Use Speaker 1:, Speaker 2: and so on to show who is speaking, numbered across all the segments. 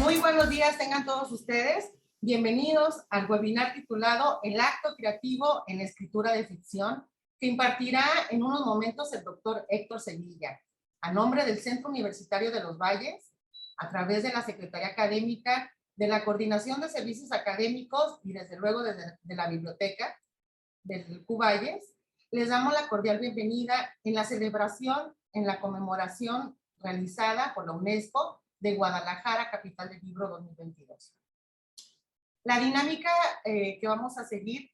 Speaker 1: Muy buenos días tengan todos ustedes. Bienvenidos al webinar titulado El acto creativo en escritura de ficción, que impartirá en unos momentos el doctor Héctor Sevilla, a nombre del Centro Universitario de los Valles, a través de la Secretaría Académica, de la Coordinación de Servicios Académicos y desde luego de la Biblioteca del CUValles. Les damos la cordial bienvenida en la celebración, en la conmemoración realizada por la UNESCO de Guadalajara, capital del libro 2022. La dinámica que vamos a seguir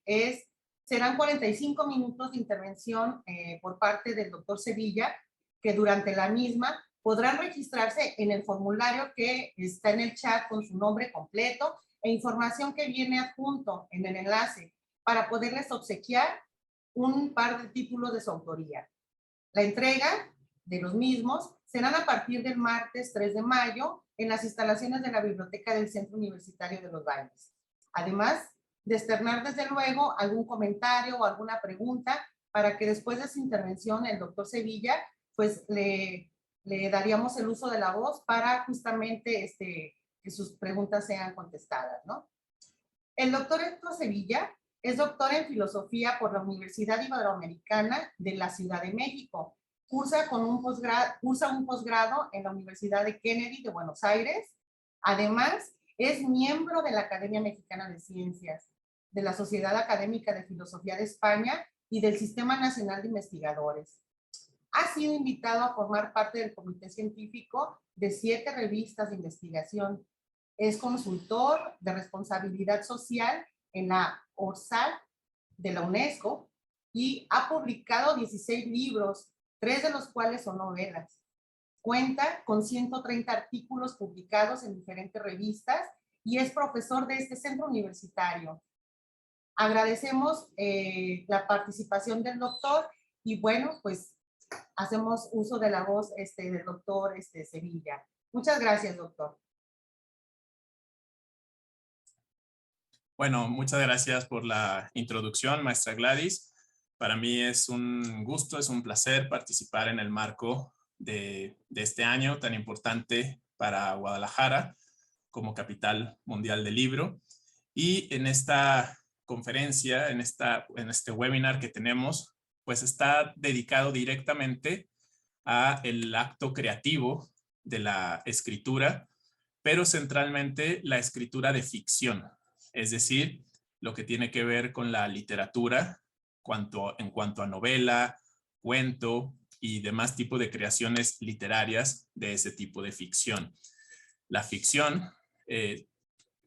Speaker 1: serán 45 minutos de intervención por parte del doctor Sevilla, que durante la misma podrán registrarse en el formulario que está en el chat con su nombre completo e información que viene adjunto en el enlace para poderles obsequiar un par de títulos de su autoría. La entrega de los mismos serán a partir del martes 3 de mayo en las instalaciones de la Biblioteca del Centro Universitario de los Valles. Además de externar desde luego algún comentario o alguna pregunta para que después de su intervención el doctor Sevilla pues le daríamos el uso de la voz para justamente que sus preguntas sean contestadas, ¿no? El doctor Héctor Sevilla es doctor en filosofía por la Universidad Iberoamericana de la Ciudad de México. Cursa un posgrado en la Universidad de Kennedy de Buenos Aires. Además, es miembro de la Academia Mexicana de Ciencias, de la Sociedad Académica de Filosofía de España y del Sistema Nacional de Investigadores. Ha sido invitado a formar parte del comité científico de 7 revistas de investigación. Es consultor de responsabilidad social en la ORSAL de la UNESCO y ha publicado 16 libros, 3 de los cuales son novelas. Cuenta con 130 artículos publicados en diferentes revistas y es profesor de este centro universitario. Agradecemos la participación del doctor y bueno, pues hacemos uso de la voz del doctor Sevilla. Muchas gracias, doctor.
Speaker 2: Bueno, muchas gracias por la introducción, maestra Gladys. Para mí es un gusto, es un placer participar en el marco de este año tan importante para Guadalajara como capital mundial del libro. Y en esta conferencia, en este webinar que tenemos, pues está dedicado directamente a el acto creativo de la escritura, pero centralmente la escritura de ficción. Es decir, lo que tiene que ver con la literatura en cuanto a novela, cuento y demás tipos de creaciones literarias de ese tipo de ficción. La ficción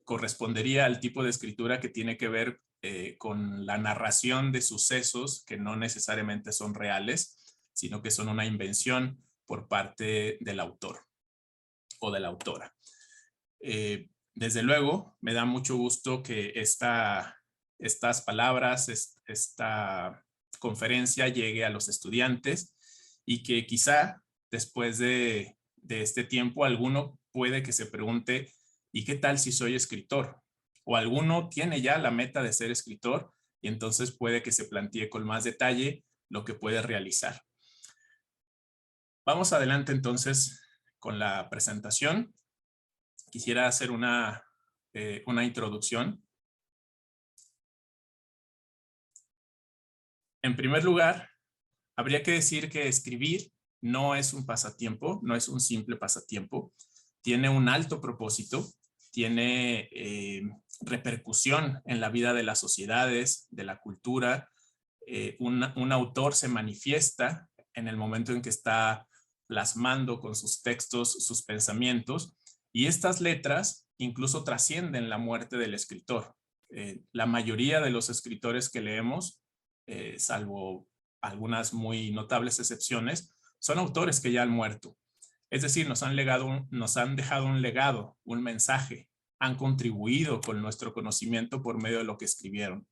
Speaker 2: correspondería al tipo de escritura que tiene que ver con la narración de sucesos que no necesariamente son reales, sino que son una invención por parte del autor o de la autora. Desde luego, me da mucho gusto que estas palabras, esta conferencia llegue a los estudiantes y que quizá después de este tiempo alguno puede que se pregunte, ¿y qué tal si soy escritor? O alguno tiene ya la meta de ser escritor y entonces puede que se plantee con más detalle lo que puede realizar. Vamos adelante entonces con la presentación. Quisiera hacer una introducción. En primer lugar, habría que decir que escribir no es un pasatiempo, no es un simple pasatiempo. Tiene un alto propósito, tiene repercusión en la vida de las sociedades, de la cultura. Un autor se manifiesta en el momento en que está plasmando con sus textos, sus pensamientos, y estas letras incluso trascienden la muerte del escritor. La mayoría de los escritores que leemos, salvo algunas muy notables excepciones, son autores que ya han muerto. Es decir, nos han dejado un legado, un mensaje, han contribuido con nuestro conocimiento por medio de lo que escribieron.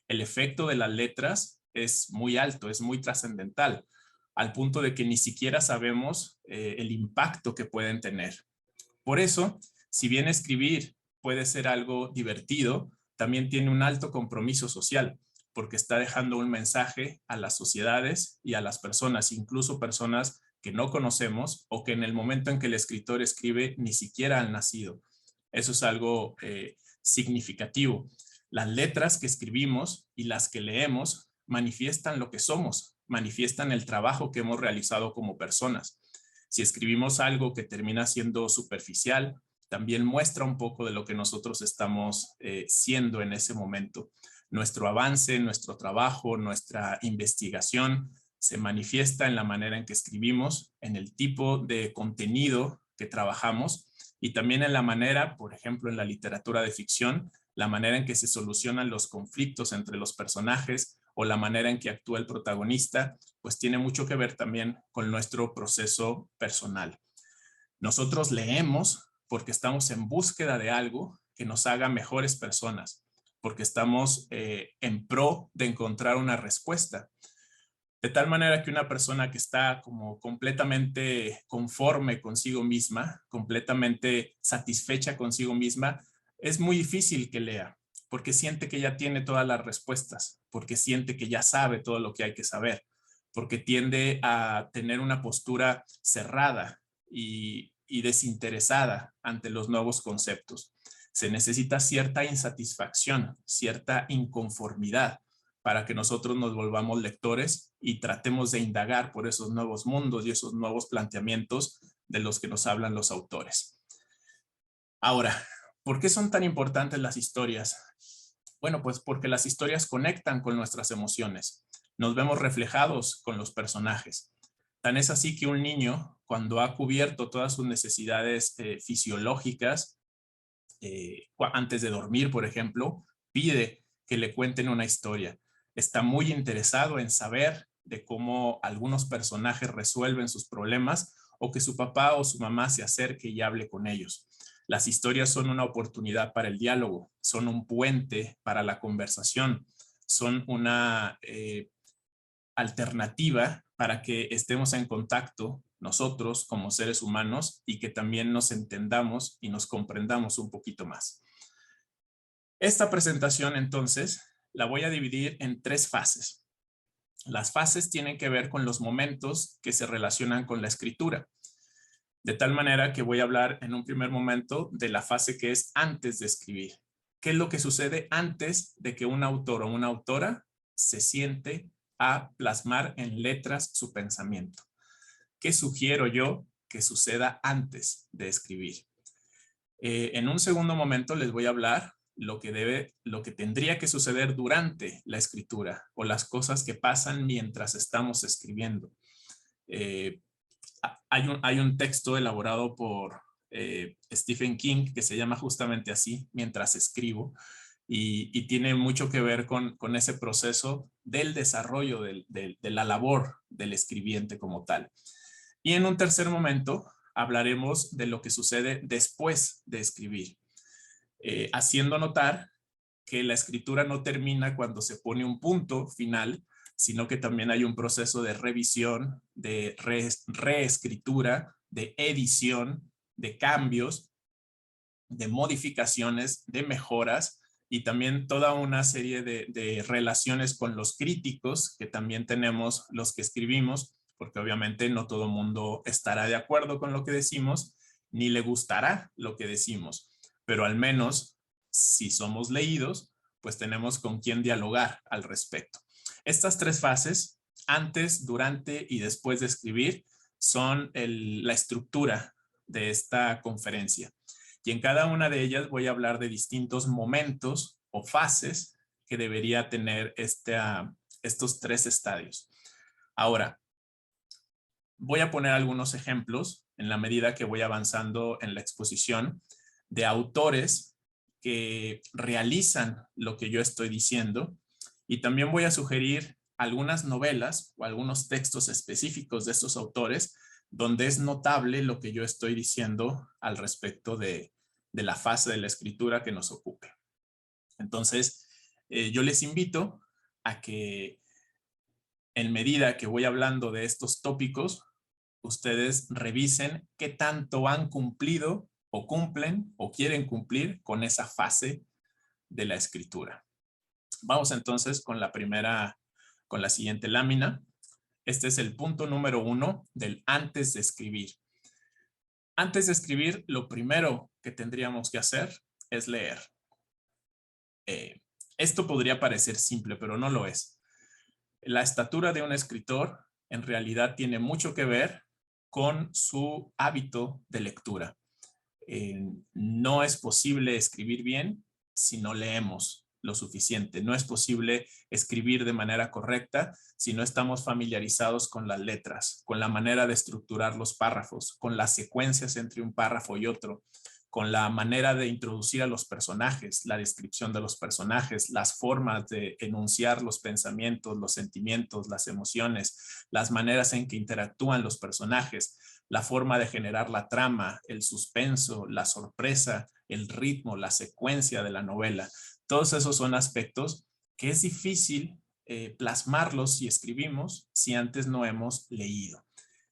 Speaker 2: El efecto de las letras es muy alto, es muy trascendental, al punto de que ni siquiera sabemos el impacto que pueden tener. Por eso, si bien escribir puede ser algo divertido, también tiene un alto compromiso social, porque está dejando un mensaje a las sociedades y a las personas, incluso personas que no conocemos o que en el momento en que el escritor escribe ni siquiera han nacido. Eso es algo significativo. Las letras que escribimos y las que leemos manifiestan lo que somos, manifiestan el trabajo que hemos realizado como personas. Si escribimos algo que termina siendo superficial, también muestra un poco de lo que nosotros estamos siendo en ese momento. Nuestro avance, nuestro trabajo, nuestra investigación se manifiesta en la manera en que escribimos, en el tipo de contenido que trabajamos y también en la manera, por ejemplo, en la literatura de ficción, la manera en que se solucionan los conflictos entre los personajes o la manera en que actúa el protagonista, pues tiene mucho que ver también con nuestro proceso personal. Nosotros leemos porque estamos en búsqueda de algo que nos haga mejores personas, porque estamos en pro de encontrar una respuesta. De tal manera que una persona que está como completamente conforme consigo misma, completamente satisfecha consigo misma, es muy difícil que lea, porque siente que ya tiene todas las respuestas, porque siente que ya sabe todo lo que hay que saber, porque tiende a tener una postura cerrada y desinteresada ante los nuevos conceptos. Se necesita cierta insatisfacción, cierta inconformidad para que nosotros nos volvamos lectores y tratemos de indagar por esos nuevos mundos y esos nuevos planteamientos de los que nos hablan los autores. Ahora, ¿por qué son tan importantes las historias? Bueno, pues porque las historias conectan con nuestras emociones. Nos vemos reflejados con los personajes. Tan es así que un niño, cuando ha cubierto todas sus necesidades fisiológicas, antes de dormir, por ejemplo, pide que le cuenten una historia. Está muy interesado en saber de cómo algunos personajes resuelven sus problemas o que su papá o su mamá se acerque y hable con ellos. Las historias son una oportunidad para el diálogo, son un puente para la conversación, son una alternativa para que estemos en contacto nosotros como seres humanos y que también nos entendamos y nos comprendamos un poquito más. Esta presentación entonces la voy a dividir en 3 fases. Las fases tienen que ver con los momentos que se relacionan con la escritura. De tal manera que voy a hablar en un primer momento de la fase que es antes de escribir. ¿Qué es lo que sucede antes de que un autor o una autora se siente a plasmar en letras su pensamiento? ¿Qué sugiero yo que suceda antes de escribir? En un segundo momento les voy a hablar lo que tendría que suceder durante la escritura o las cosas que pasan mientras estamos escribiendo. Hay un texto elaborado por Stephen King que se llama justamente así, Mientras escribo, y tiene mucho que ver con ese proceso del desarrollo de la labor del escribiente como tal. Y en un tercer momento hablaremos de lo que sucede después de escribir, haciendo notar que la escritura no termina cuando se pone un punto final, sino que también hay un proceso de revisión, de reescritura, de edición, de cambios, de modificaciones, de mejoras y también toda una serie de relaciones con los críticos que también tenemos los que escribimos, porque obviamente no todo el mundo estará de acuerdo con lo que decimos, ni le gustará lo que decimos, pero al menos si somos leídos, pues tenemos con quién dialogar al respecto. Estas 3 fases, antes, durante y después de escribir, son la estructura de esta conferencia. Y en cada una de ellas voy a hablar de distintos momentos o fases que debería tener estos 3 estadios. Ahora, voy a poner algunos ejemplos en la medida que voy avanzando en la exposición de autores que realizan lo que yo estoy diciendo y también voy a sugerir algunas novelas o algunos textos específicos de estos autores donde es notable lo que yo estoy diciendo al respecto de la fase de la escritura que nos ocupe. Entonces, yo les invito a que en medida que voy hablando de estos tópicos, ustedes revisen qué tanto han cumplido o cumplen o quieren cumplir con esa fase de la escritura. Vamos entonces con la siguiente lámina. Este es el punto número 1 del antes de escribir. Antes de escribir, lo primero que tendríamos que hacer es leer. Esto podría parecer simple, pero no lo es. La estatura de un escritor en realidad tiene mucho que ver con su hábito de lectura. No es posible escribir bien si no leemos lo suficiente. No es posible escribir de manera correcta si no estamos familiarizados con las letras, con la manera de estructurar los párrafos, con las secuencias entre un párrafo y otro, con la manera de introducir a los personajes, la descripción de los personajes, las formas de enunciar los pensamientos, los sentimientos, las emociones, las maneras en que interactúan los personajes, la forma de generar la trama, el suspenso, la sorpresa, el ritmo, la secuencia de la novela. Todos esos son aspectos que es difícil plasmarlos si escribimos si antes no hemos leído.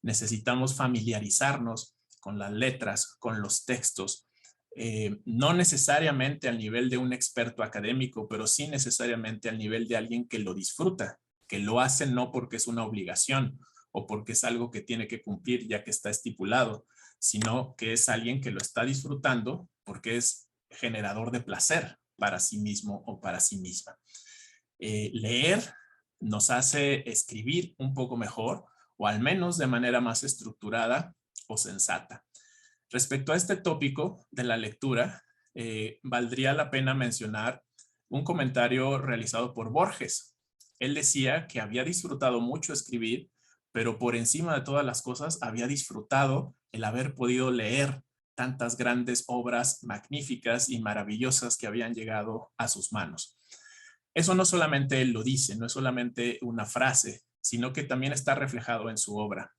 Speaker 2: Necesitamos familiarizarnos con las letras, con los textos, no necesariamente al nivel de un experto académico, pero sí necesariamente al nivel de alguien que lo disfruta, que lo hace no porque es una obligación o porque es algo que tiene que cumplir ya que está estipulado, sino que es alguien que lo está disfrutando porque es generador de placer para sí mismo o para sí misma. Leer nos hace escribir un poco mejor o al menos de manera más estructurada o sensata. Respecto a este tópico de la lectura, valdría la pena mencionar un comentario realizado por Borges. Él decía que había disfrutado mucho escribir, pero por encima de todas las cosas había disfrutado el haber podido leer tantas grandes obras magníficas y maravillosas que habían llegado a sus manos. Eso no solamente él lo dice, no es solamente una frase, sino que también está reflejado en su obra,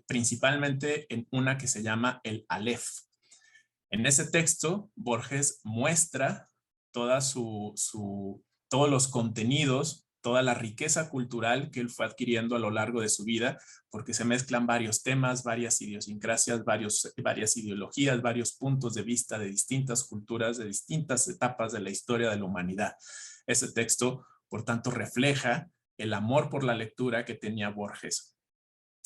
Speaker 2: principalmente en una que se llama el Aleph. En ese texto, Borges muestra todos los contenidos, toda la riqueza cultural que él fue adquiriendo a lo largo de su vida, porque se mezclan varios temas, varias idiosincrasias, varias ideologías, varios puntos de vista de distintas culturas, de distintas etapas de la historia de la humanidad. Ese texto, por tanto, refleja el amor por la lectura que tenía Borges.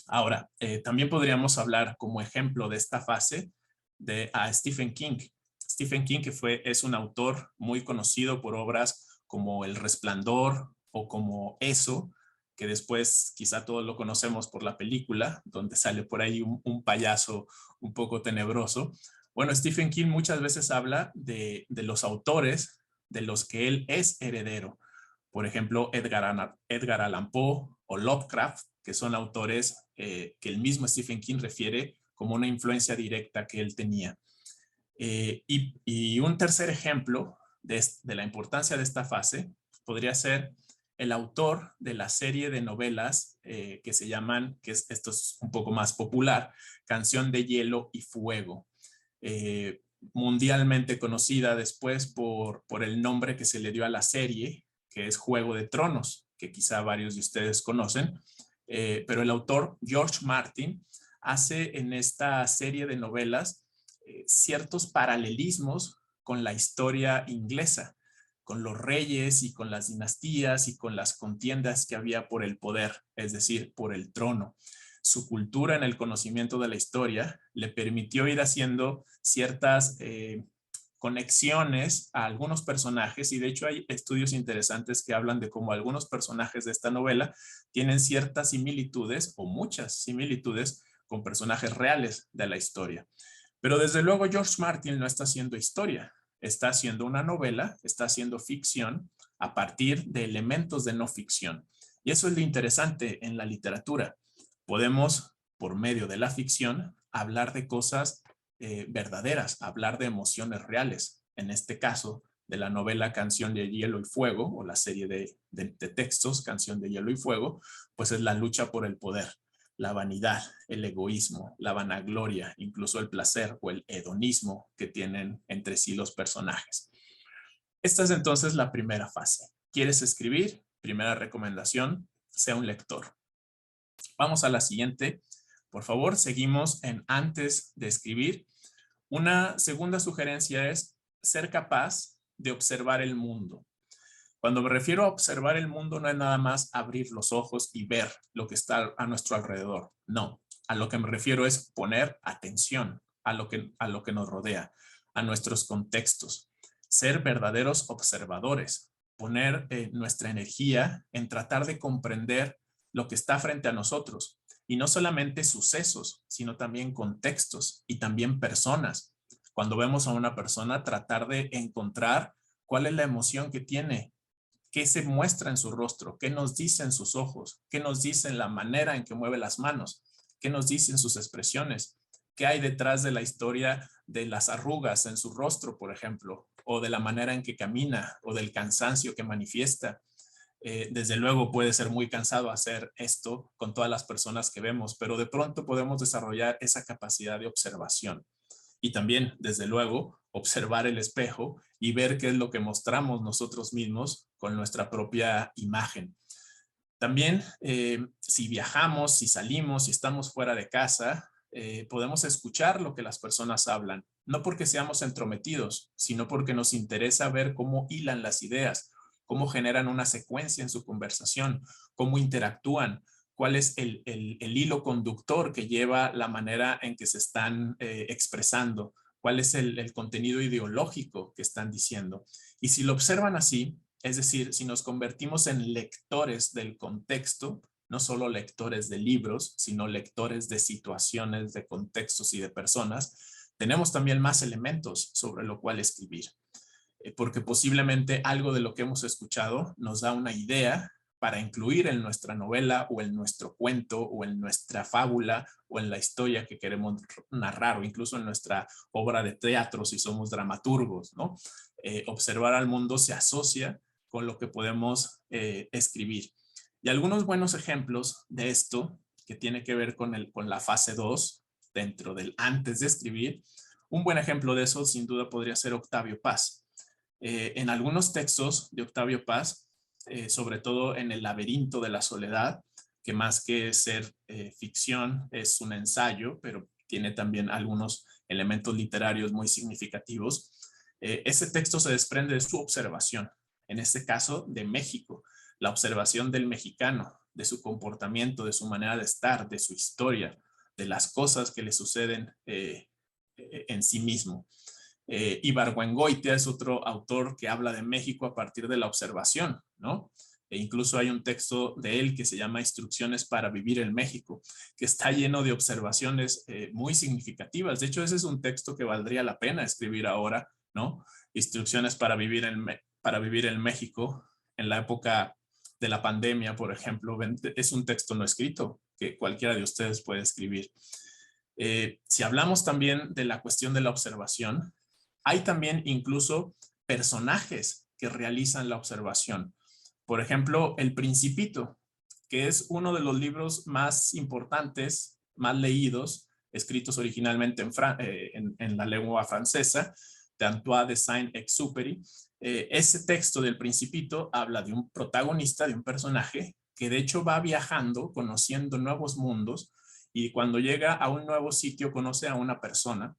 Speaker 2: Ahora, también podríamos hablar como ejemplo de esta fase a Stephen King. Stephen King es un autor muy conocido por obras como El Resplandor o como Eso, que después quizá todos lo conocemos por la película, donde sale por ahí un payaso un poco tenebroso. Bueno, Stephen King muchas veces habla de los autores de los que él es heredero. Por ejemplo, Edgar Allan Poe o Lovecraft, que son autores que el mismo Stephen King refiere como una influencia directa que él tenía. Y un tercer ejemplo de la importancia de esta fase podría ser el autor de la serie de novelas que se llaman, esto es un poco más popular, Canción de Hielo y Fuego. Mundialmente conocida después por el nombre que se le dio a la serie, que es Juego de Tronos, que quizá varios de ustedes conocen, pero el autor George Martin hace en esta serie de novelas ciertos paralelismos con la historia inglesa, con los reyes y con las dinastías y con las contiendas que había por el poder, es decir, por el trono. Su cultura en el conocimiento de la historia le permitió ir haciendo ciertas conexiones a algunos personajes, y de hecho hay estudios interesantes que hablan de cómo algunos personajes de esta novela tienen ciertas similitudes o muchas similitudes con personajes reales de la historia. Pero desde luego George Martin no está haciendo historia, está haciendo una novela, está haciendo ficción a partir de elementos de no ficción. Y eso es lo interesante en la literatura. Podemos, por medio de la ficción, hablar de cosas verdaderas, hablar de emociones reales. En este caso, de la novela Canción de Hielo y Fuego, o la serie de textos Canción de Hielo y Fuego, pues es la lucha por el poder, la vanidad, el egoísmo, la vanagloria, incluso el placer o el hedonismo que tienen entre sí los personajes. Esta es entonces la primera fase. ¿Quieres escribir? Primera recomendación, sea un lector. Vamos a la siguiente. Por favor, seguimos en antes de escribir. Una segunda sugerencia es ser capaz de observar el mundo. Cuando me refiero a observar el mundo, no es nada más abrir los ojos y ver lo que está a nuestro alrededor. No, a lo que me refiero es poner atención a lo que nos rodea, a nuestros contextos, ser verdaderos observadores, poner nuestra energía en tratar de comprender lo que está frente a nosotros, y no solamente sucesos, sino también contextos y también personas. Cuando vemos a una persona, tratar de encontrar cuál es la emoción que tiene, qué se muestra en su rostro, qué nos dicen sus ojos, qué nos dicen la manera en que mueve las manos, qué nos dicen sus expresiones, qué hay detrás de la historia de las arrugas en su rostro, por ejemplo, o de la manera en que camina, o del cansancio que manifiesta. Desde luego puede ser muy cansado hacer esto con todas las personas que vemos, pero de pronto podemos desarrollar esa capacidad de observación. Y también, desde luego, observar el espejo y ver qué es lo que mostramos nosotros mismos con nuestra propia imagen. También, si viajamos, si salimos, si estamos fuera de casa, podemos escuchar lo que las personas hablan, no porque seamos entrometidos, sino porque nos interesa ver cómo hilan las ideas, cómo generan una secuencia en su conversación, cómo interactúan, cuál es el hilo conductor que lleva la manera en que se están expresando, cuál es el contenido ideológico que están diciendo. Y si lo observan así, es decir, si nos convertimos en lectores del contexto, no solo lectores de libros, sino lectores de situaciones, de contextos y de personas, tenemos también más elementos sobre lo cual escribir. Porque posiblemente algo de lo que hemos escuchado nos da una idea para incluir en nuestra novela o en nuestro cuento o en nuestra fábula o en la historia que queremos narrar o incluso en nuestra obra de teatro si somos dramaturgos, ¿no? Observar al mundo se asocia con lo que podemos escribir. Y algunos buenos ejemplos de esto que tiene que ver con la fase 2 dentro del antes de escribir, un buen ejemplo de eso sin duda podría ser Octavio Paz. En algunos textos de Octavio Paz, sobre todo en El laberinto de la soledad, que más que ser ficción es un ensayo, pero tiene también algunos elementos literarios muy significativos. Ese texto se desprende de su observación, en este caso de México, la observación del mexicano, de su comportamiento, de su manera de estar, de su historia, de las cosas que le suceden en sí mismo. Ibargüengoitia es otro autor que habla de México a partir de la observación, ¿no? E incluso hay un texto de él que se llama Instrucciones para vivir en México, que está lleno de observaciones muy significativas. De hecho, ese es un texto que valdría la pena escribir ahora, ¿no? Instrucciones para vivir en México en la época de la pandemia, por ejemplo. Es un texto no escrito que cualquiera de ustedes puede escribir. Si hablamos también de la cuestión de la observación, hay también incluso personajes que realizan la observación. Por ejemplo, El Principito, que es uno de los libros más importantes, más leídos, escritos originalmente en la lengua francesa, de Antoine de Saint-Exupéry. Ese texto del Principito habla de un protagonista, de un personaje, que de hecho va viajando, conociendo nuevos mundos, y cuando llega a un nuevo sitio conoce a una persona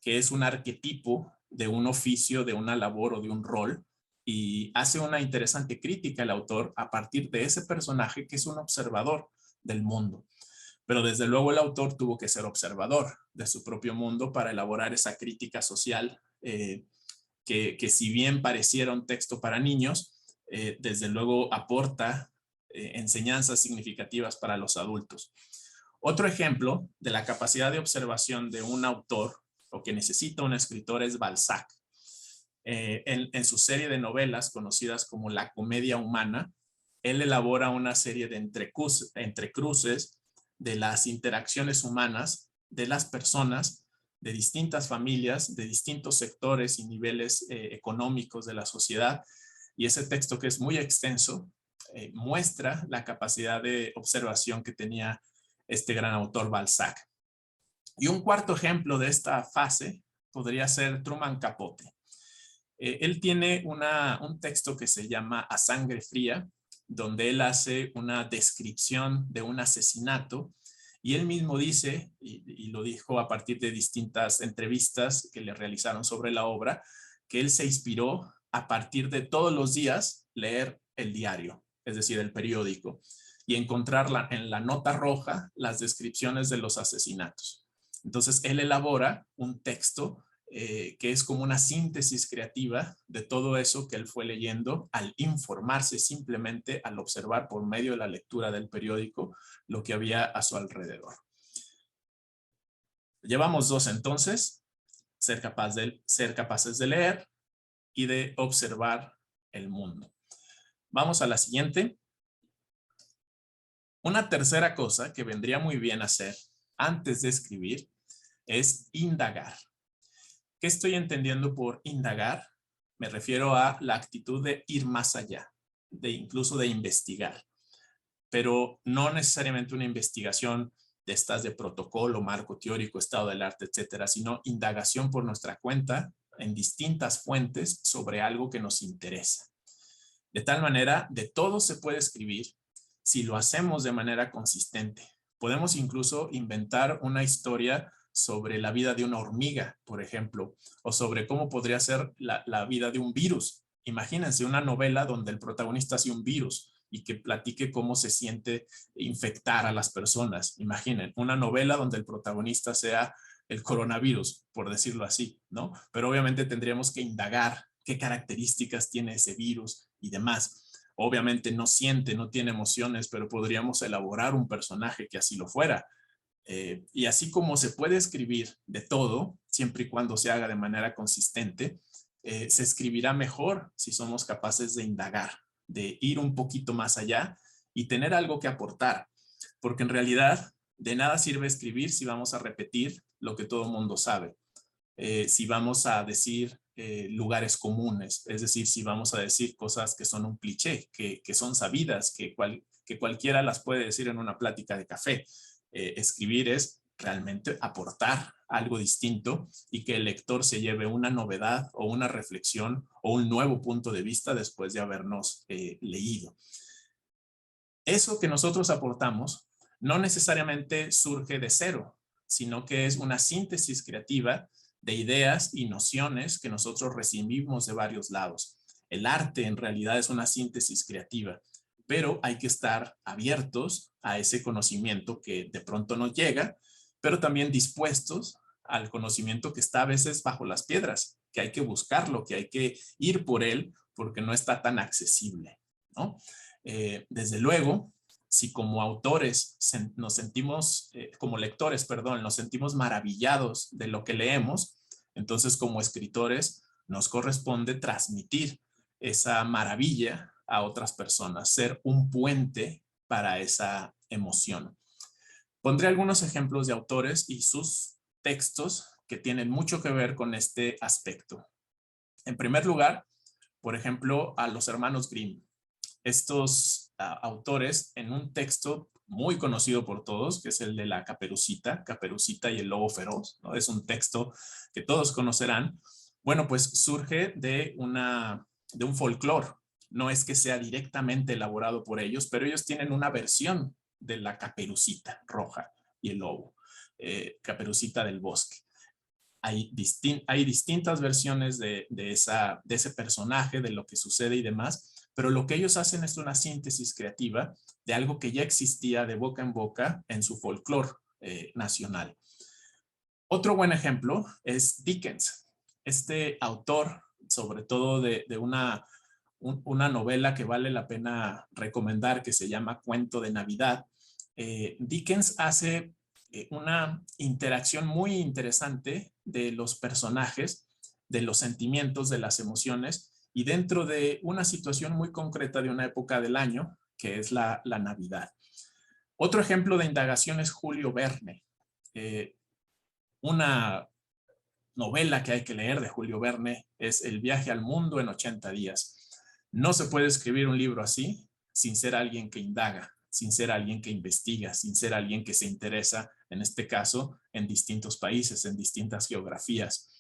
Speaker 2: que es un arquetipo de un oficio, de una labor o de un rol, y hace una interesante crítica el autor a partir de ese personaje que es un observador del mundo. Pero desde luego el autor tuvo que ser observador de su propio mundo para elaborar esa crítica social que si bien pareciera un texto para niños, desde luego aporta enseñanzas significativas para los adultos. Otro ejemplo de la capacidad de observación de un autor o que necesita un escritor es Balzac. En su serie de novelas conocidas como La Comedia Humana, él elabora una serie de entrecruces de las interacciones humanas de las personas de distintas familias, de distintos sectores y niveles económicos de la sociedad. Y ese texto, que es muy extenso, muestra la capacidad de observación que tenía este gran autor Balzac. Y un cuarto ejemplo de esta fase podría ser Truman Capote. Él tiene un texto que se llama A Sangre Fría, donde él hace una descripción de un asesinato y él mismo dice, y lo dijo a partir de distintas entrevistas que le realizaron sobre la obra, que él se inspiró a partir de todos los días leer el diario, es decir, el periódico, y encontrar en la nota roja las descripciones de los asesinatos. Entonces, él elabora un texto que es como una síntesis creativa de todo eso que él fue leyendo al informarse simplemente, al observar por medio de la lectura del periódico lo que había a su alrededor. Llevamos 2 entonces: ser capaces de leer y de observar el mundo. Vamos a la siguiente. Una tercera cosa que vendría muy bien hacer antes de escribir es indagar. ¿Qué estoy entendiendo por indagar? Me refiero a la actitud de ir más allá, incluso de investigar, pero no necesariamente una investigación de estas de protocolo, marco teórico, estado del arte, etcétera, sino indagación por nuestra cuenta en distintas fuentes sobre algo que nos interesa. De tal manera, de todo se puede escribir si lo hacemos de manera consistente. Podemos incluso inventar una historia sobre la vida de una hormiga, por ejemplo, o sobre cómo podría ser la vida de un virus. Imagínense una novela donde el protagonista sea un virus y que platique cómo se siente infectar a las personas. Imaginen, una novela donde el protagonista sea el coronavirus, por decirlo así, ¿no? Pero obviamente tendríamos que indagar qué características tiene ese virus y demás. Obviamente no siente, no tiene emociones, pero podríamos elaborar un personaje que así lo fuera. Y así como se puede escribir de todo, siempre y cuando se haga de manera consistente, se escribirá mejor si somos capaces de indagar, de ir un poquito más allá y tener algo que aportar. Porque en realidad de nada sirve escribir si vamos a repetir lo que todo el mundo sabe. Si vamos a decir lugares comunes, es decir, si vamos a decir cosas que son un cliché, que son sabidas, que cualquiera las puede decir en una plática de café. Escribir es realmente aportar algo distinto y que el lector se lleve una novedad o una reflexión o un nuevo punto de vista después de habernos leído. Eso que nosotros aportamos no necesariamente surge de cero, sino que es una síntesis creativa de ideas y nociones que nosotros recibimos de varios lados. El arte en realidad es una síntesis creativa, pero hay que estar abiertos a ese conocimiento que de pronto nos llega, pero también dispuestos al conocimiento que está a veces bajo las piedras, que hay que buscarlo, que hay que ir por él porque no está tan accesible, ¿no? Desde luego, si como autores nos sentimos, como lectores, perdón, nos sentimos maravillados de lo que leemos, entonces como escritores nos corresponde transmitir esa maravilla a otras personas, ser un puente para esa emoción. Pondré algunos ejemplos de autores y sus textos que tienen mucho que ver con este aspecto. En primer lugar, por ejemplo, a los hermanos Grimm. Estos autores en un texto muy conocido por todos, que es el de la Caperucita y el lobo feroz, ¿no? Es un texto que todos conocerán. Bueno, pues surge de un folclore. No es que sea directamente elaborado por ellos, pero ellos tienen una versión de la Caperucita roja y el lobo, Caperucita del bosque. Hay distintas versiones de ese personaje, de lo que sucede y demás, pero lo que ellos hacen es una síntesis creativa de algo que ya existía de boca en boca en su folclore nacional. Otro buen ejemplo es Dickens, este autor, sobre todo de una novela que vale la pena recomendar, que se llama Cuento de Navidad. Dickens hace una interacción muy interesante de los personajes, de los sentimientos, de las emociones, y dentro de una situación muy concreta de una época del año, que es la Navidad. Otro ejemplo de indagación es Julio Verne. Una novela que hay que leer de Julio Verne es El viaje al mundo en 80 días. No se puede escribir un libro así sin ser alguien que indaga, sin ser alguien que investiga, sin ser alguien que se interesa, en este caso, en distintos países, en distintas geografías.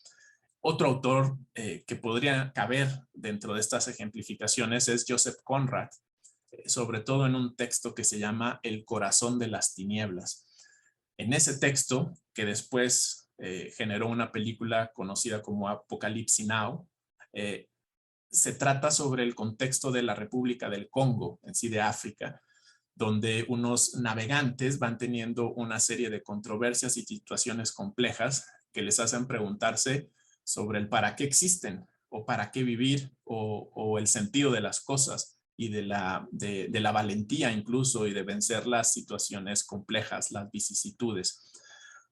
Speaker 2: Otro autor que podría caber dentro de estas ejemplificaciones es Joseph Conrad, sobre todo en un texto que se llama El corazón de las tinieblas. En ese texto, que después generó una película conocida como Apocalypse Now, se trata sobre el contexto de la República del Congo, en sí de África, donde unos navegantes van teniendo una serie de controversias y situaciones complejas que les hacen preguntarse sobre el para qué existen o para qué vivir o el sentido de las cosas y de la valentía incluso y de vencer las situaciones complejas, las vicisitudes.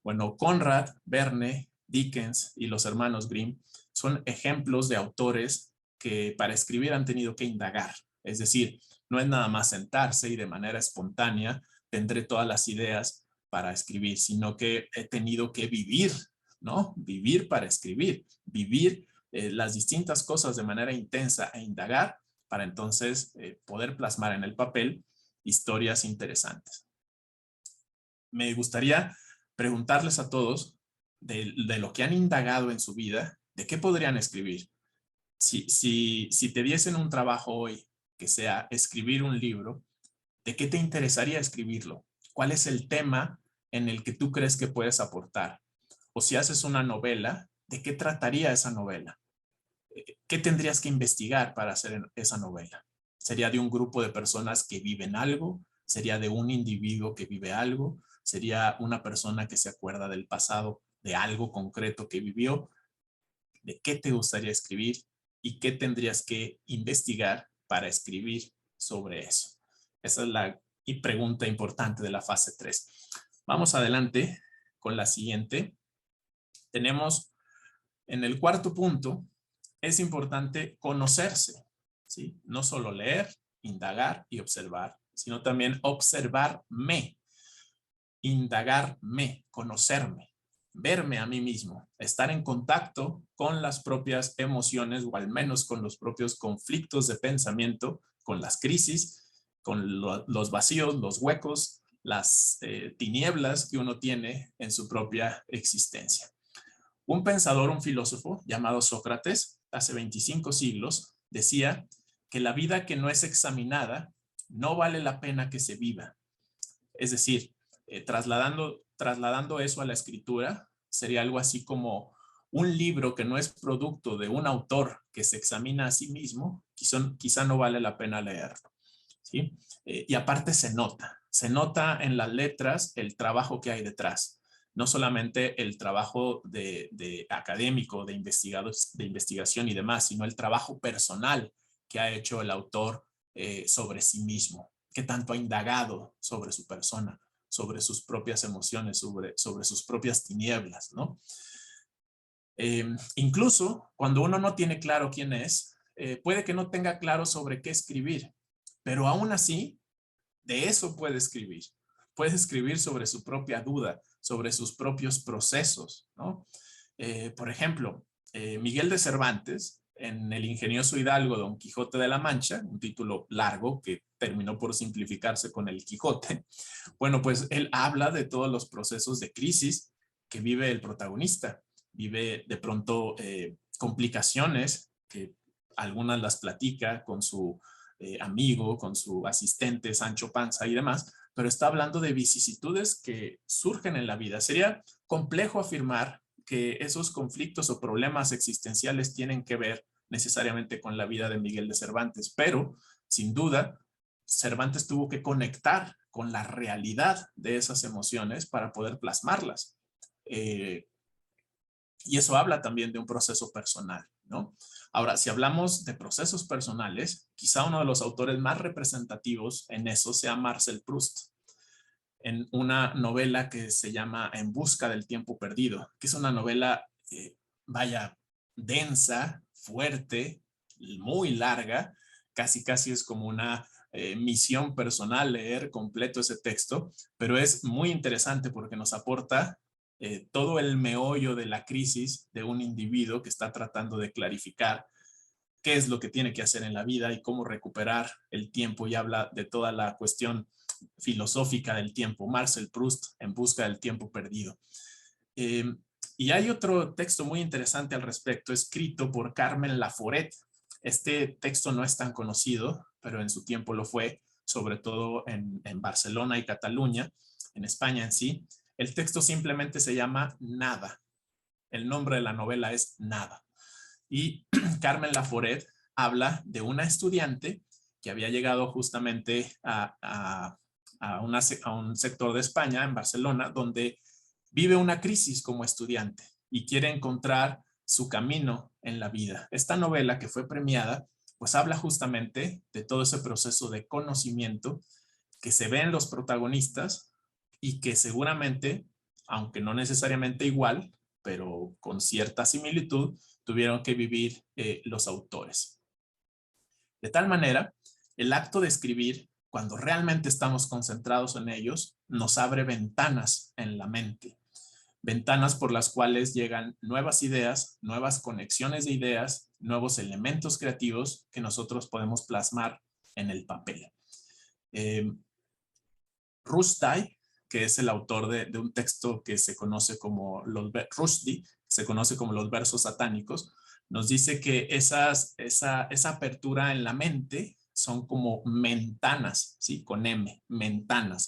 Speaker 2: Bueno, Conrad, Verne, Dickens y los hermanos Grimm son ejemplos de autores que para escribir han tenido que indagar. Es decir, no es nada más sentarse y de manera espontánea tendré todas las ideas para escribir, sino que he tenido que vivir, ¿no? Vivir para escribir, vivir las distintas cosas de manera intensa e indagar para entonces poder plasmar en el papel historias interesantes. Me gustaría preguntarles a todos de lo que han indagado en su vida, ¿de qué podrían escribir? Si te diesen un trabajo hoy que sea escribir un libro, ¿de qué te interesaría escribirlo? ¿Cuál es el tema en el que tú crees que puedes aportar? O si haces una novela, ¿de qué trataría esa novela? ¿Qué tendrías que investigar para hacer esa novela? ¿Sería de un grupo de personas que viven algo? ¿Sería de un individuo que vive algo? ¿Sería una persona que se acuerda del pasado, de algo concreto que vivió? ¿De qué te gustaría escribir? ¿Y qué tendrías que investigar para escribir sobre eso? Esa es la pregunta importante de la fase 3. Vamos adelante con la siguiente. Tenemos en el cuarto punto, es importante conocerse, ¿sí? No solo leer, indagar y observar, sino también observarme, indagarme, conocerme, verme a mí mismo, estar en contacto con las propias emociones o al menos con los propios conflictos de pensamiento, con las crisis, con los vacíos, los huecos, las tinieblas que uno tiene en su propia existencia. Un pensador, un filósofo llamado Sócrates, hace 25 siglos, decía que la vida que no es examinada no vale la pena que se viva. Es decir, trasladando eso a la escritura, sería algo así como un libro que no es producto de un autor que se examina a sí mismo, quizá no vale la pena leerlo, ¿sí? Y aparte se nota en las letras el trabajo que hay detrás. No solamente el trabajo de académico, de investigación y demás, sino el trabajo personal que ha hecho el autor sobre sí mismo, que tanto ha indagado sobre su persona, sobre sus propias emociones, sobre sus propias tinieblas, ¿no? Incluso cuando uno no tiene claro quién es, puede que no tenga claro sobre qué escribir, pero aún así, de eso puede escribir. Puede escribir sobre su propia duda, sobre sus propios procesos, ¿no? Por ejemplo, Miguel de Cervantes, en El ingenioso hidalgo Don Quijote de la Mancha, un título largo que terminó por simplificarse con El Quijote, bueno, pues él habla de todos los procesos de crisis que vive el protagonista. Vive de pronto complicaciones que algunas las platica con su amigo, con su asistente Sancho Panza y demás, pero está hablando de vicisitudes que surgen en la vida. Sería complejo afirmar que esos conflictos o problemas existenciales tienen que ver necesariamente con la vida de Miguel de Cervantes, pero sin duda Cervantes tuvo que conectar con la realidad de esas emociones para poder plasmarlas. Y eso habla también de un proceso personal, ¿no? Ahora, si hablamos de procesos personales, quizá uno de los autores más representativos en eso sea Marcel Proust, en una novela que se llama En busca del tiempo perdido, que es una novela, vaya, densa, fuerte, muy larga, casi es como una misión personal leer completo ese texto, pero es muy interesante porque nos aporta todo el meollo de la crisis de un individuo que está tratando de clarificar qué es lo que tiene que hacer en la vida y cómo recuperar el tiempo, y habla de toda la cuestión filosófica del tiempo. Marcel Proust, En busca del tiempo perdido. Y hay otro texto muy interesante al respecto, escrito por Carmen Laforet. Este texto no es tan conocido, pero en su tiempo lo fue, sobre todo en Barcelona y Cataluña, en España en sí. El texto simplemente se llama Nada. El nombre de la novela es Nada. Y Carmen Laforet habla de una estudiante que había llegado justamente a un sector de España, en Barcelona, donde vive una crisis como estudiante y quiere encontrar su camino en la vida. Esta novela que fue premiada, pues habla justamente de todo ese proceso de conocimiento que se ve en los protagonistas y que seguramente, aunque no necesariamente igual, pero con cierta similitud, tuvieron que vivir los autores. De tal manera, el acto de escribir, cuando realmente estamos concentrados en ellos, nos abre ventanas en la mente. Ventanas por las cuales llegan nuevas ideas, nuevas conexiones de ideas, nuevos elementos creativos que nosotros podemos plasmar en el papel. Rushdie, que es el autor de un texto que se conoce como Rushdie, se conoce como los versos satánicos, nos dice que esa apertura en la mente son como mentanas, ¿sí? Con M, mentanas.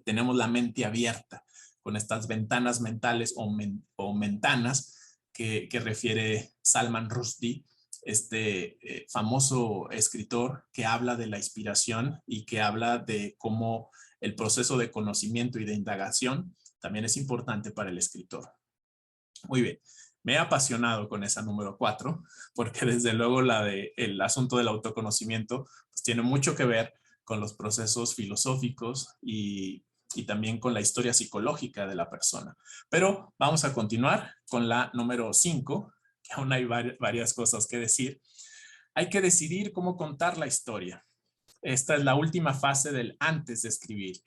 Speaker 2: Tenemos la mente abierta con estas ventanas mentales o mentanas que refiere Salman Rushdie, este famoso escritor que habla de la inspiración y que habla de cómo el proceso de conocimiento y de indagación también es importante para el escritor. Muy bien, me he apasionado con esa número 4, porque desde luego el asunto del autoconocimiento pues tiene mucho que ver con los procesos filosóficos y también con la historia psicológica de la persona. Pero vamos a continuar con la número 5, que aún hay varias cosas que decir. Hay que decidir cómo contar la historia. Esta es la última fase del antes de escribir.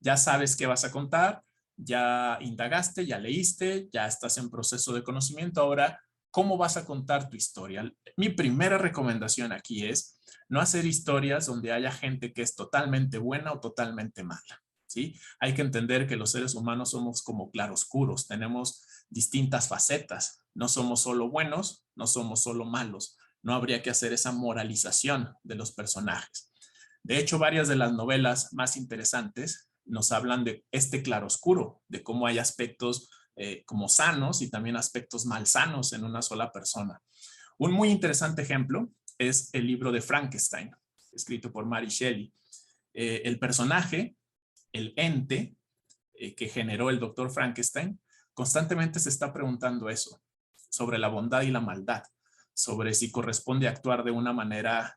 Speaker 2: Ya sabes qué vas a contar, ya indagaste, ya leíste, ya estás en proceso de conocimiento. Ahora, ¿cómo vas a contar tu historia? Mi primera recomendación aquí es no hacer historias donde haya gente que es totalmente buena o totalmente mala, ¿sí? Hay que entender que los seres humanos somos como claroscuros, tenemos distintas facetas. No somos solo buenos, no somos solo malos. No habría que hacer esa moralización de los personajes. De hecho, varias de las novelas más interesantes nos hablan de este claroscuro, de cómo hay aspectos como sanos y también aspectos malsanos en una sola persona. Un muy interesante ejemplo es el libro de Frankenstein, escrito por Mary Shelley. El personaje, el ente que generó el doctor Frankenstein, constantemente se está preguntando eso, sobre la bondad y la maldad, sobre si corresponde actuar de una manera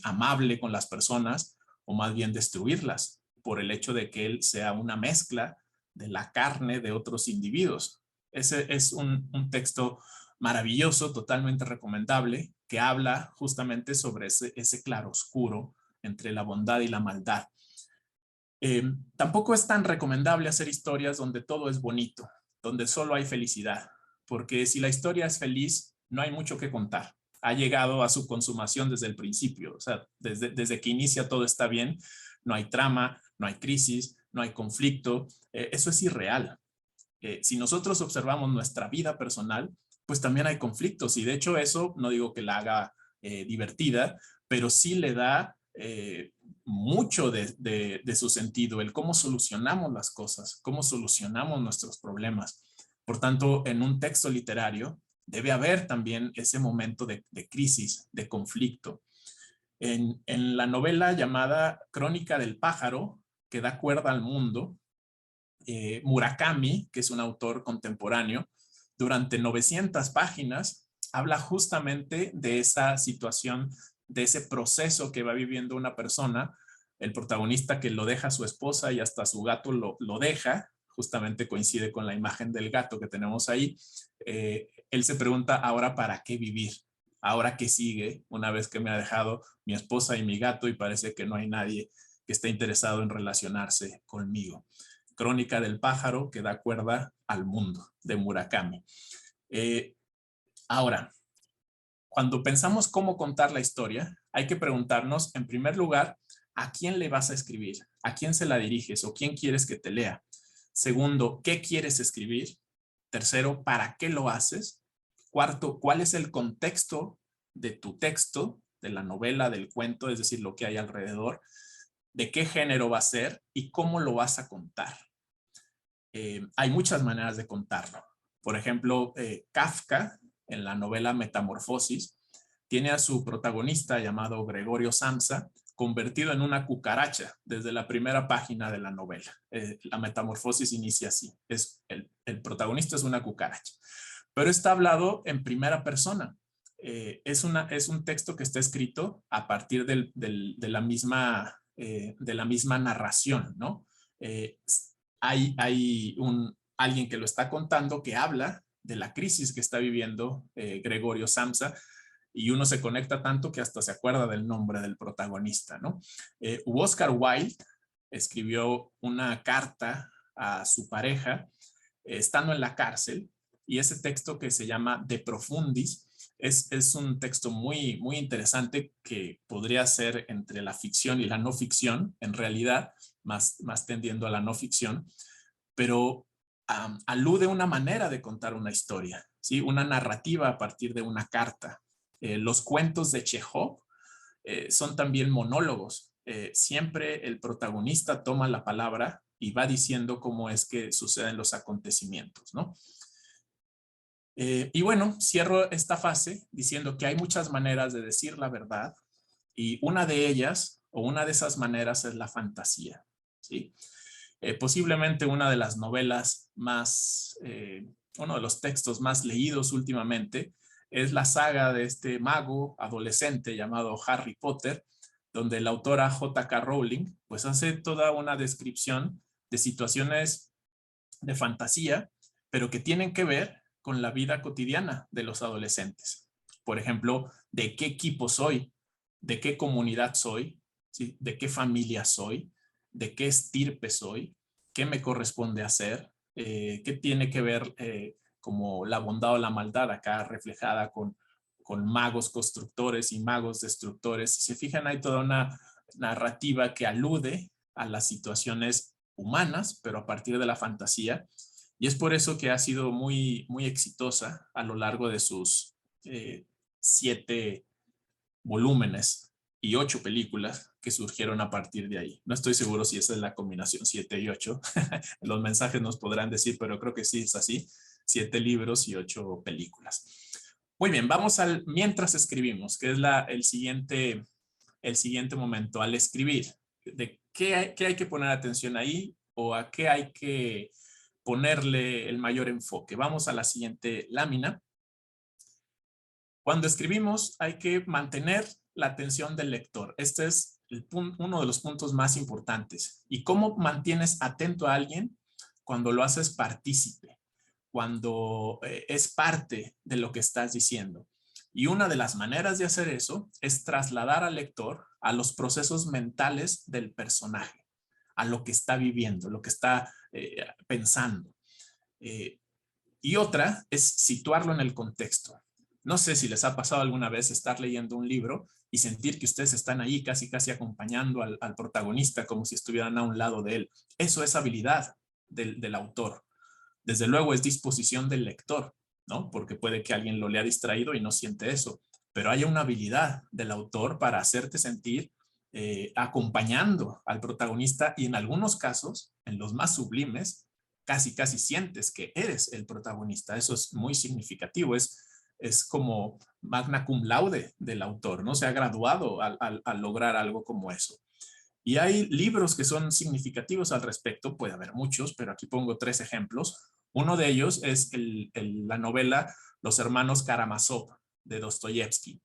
Speaker 2: amable con las personas o más bien destruirlas por el hecho de que él sea una mezcla de la carne de otros individuos. Ese es un texto maravilloso, totalmente recomendable, que habla justamente sobre ese claroscuro entre la bondad y la maldad. Tampoco es tan recomendable hacer historias donde todo es bonito, donde solo hay felicidad, porque si la historia es feliz, no hay mucho que contar. Ha llegado a su consumación desde el principio, o sea, desde que inicia todo está bien, no hay trama, no hay crisis, no hay conflicto, eso es irreal. Si nosotros observamos nuestra vida personal, pues también hay conflictos y de hecho eso no digo que la haga divertida, pero sí le da mucho de su sentido, el cómo solucionamos las cosas, cómo solucionamos nuestros problemas. Por tanto, en un texto literario debe haber también ese momento de crisis, de conflicto. En la novela llamada Crónica del pájaro, que da cuerda al mundo, Murakami, que es un autor contemporáneo, durante 900 páginas habla justamente de esa situación, de ese proceso que va viviendo una persona, el protagonista que lo deja a su esposa y hasta su gato lo deja, justamente coincide con la imagen del gato que tenemos ahí. Él se pregunta, ¿ahora para qué vivir? ¿Ahora qué sigue una vez que me ha dejado mi esposa y mi gato y parece que no hay nadie que esté interesado en relacionarse conmigo? Crónica del pájaro que da cuerda al mundo, de Murakami. Ahora, cuando pensamos cómo contar la historia, hay que preguntarnos, en primer lugar, ¿a quién le vas a escribir? ¿A quién se la diriges o quién quieres que te lea? Segundo, ¿qué quieres escribir? Tercero, ¿para qué lo haces? Cuarto, ¿cuál es el contexto de tu texto, de la novela, del cuento, es decir, lo que hay alrededor? ¿De qué género va a ser y cómo lo vas a contar? Hay muchas maneras de contarlo. Por ejemplo, Kafka, en la novela Metamorfosis, tiene a su protagonista llamado Gregorio Samsa convertido en una cucaracha desde la primera página de la novela. La Metamorfosis inicia así. El protagonista es una cucaracha. pero está hablado en primera persona. Es un texto que está escrito a partir de la misma narración, ¿no? Hay alguien que lo está contando, que habla de la crisis que está viviendo Gregorio Samsa, y uno se conecta tanto que hasta se acuerda del nombre del protagonista, ¿no? Oscar Wilde escribió una carta a su pareja estando en la cárcel, y ese texto, que se llama De Profundis, es un texto muy, muy interesante, que podría ser entre la ficción y la no ficción, en realidad más tendiendo a la no ficción, pero alude a una manera de contar una historia, ¿sí? Una narrativa a partir de una carta. Los cuentos de Chekhov son también monólogos. Siempre el protagonista toma la palabra y va diciendo cómo es que suceden los acontecimientos, ¿no? Y bueno, cierro esta fase diciendo que hay muchas maneras de decir la verdad, y una de ellas, o una de esas maneras, es la fantasía, ¿sí? Posiblemente una de las novelas más, uno de los textos más leídos últimamente, es la saga de este mago adolescente llamado Harry Potter, donde la autora J.K. Rowling pues hace toda una descripción de situaciones de fantasía, pero que tienen que ver con la vida cotidiana de los adolescentes. Por ejemplo, ¿de qué equipo soy? ¿De qué comunidad soy? ¿Sí? ¿De qué familia soy? ¿De qué estirpe soy? ¿Qué me corresponde hacer? ¿Qué tiene que ver como la bondad o la maldad acá reflejada con magos constructores y magos destructores? Si se fijan, hay toda una narrativa que alude a las situaciones humanas, pero a partir de la fantasía, y es por eso que ha sido muy, muy exitosa a lo largo de sus 7 volúmenes y 8 películas que surgieron a partir de ahí. No estoy seguro si esa es la combinación 7 y 8. Los mensajes nos podrán decir, pero creo que sí es así. 7 libros y 8 películas. Muy bien, vamos al mientras escribimos, que es el siguiente momento, al escribir. ¿De qué hay que poner atención ahí, o a qué hay que ponerle el mayor enfoque? Vamos a la siguiente lámina. Cuando escribimos hay que mantener la atención del lector. Este es uno de los puntos más importantes. ¿Y cómo mantienes atento a alguien? Cuando lo haces partícipe, cuando es parte de lo que estás diciendo. Y una de las maneras de hacer eso es trasladar al lector a los procesos mentales del personaje, a lo que está viviendo, lo que está pensando. Y otra es situarlo en el contexto. No sé si les ha pasado alguna vez estar leyendo un libro y sentir que ustedes están ahí casi acompañando al protagonista, como si estuvieran a un lado de él. Eso es habilidad del autor. Desde luego es disposición del lector, ¿no? Porque puede que alguien lo lea distraído y no siente eso, pero hay una habilidad del autor para hacerte sentir acompañando al protagonista, y en algunos casos, en los más sublimes, casi sientes que eres el protagonista. Eso es muy significativo, es como magna cum laude del autor, ¿no? Se ha graduado al lograr algo como eso. Y hay libros que son significativos al respecto, puede haber muchos, pero aquí pongo 3 ejemplos. Uno de ellos es la novela Los hermanos Karamazov de Dostoyevsky,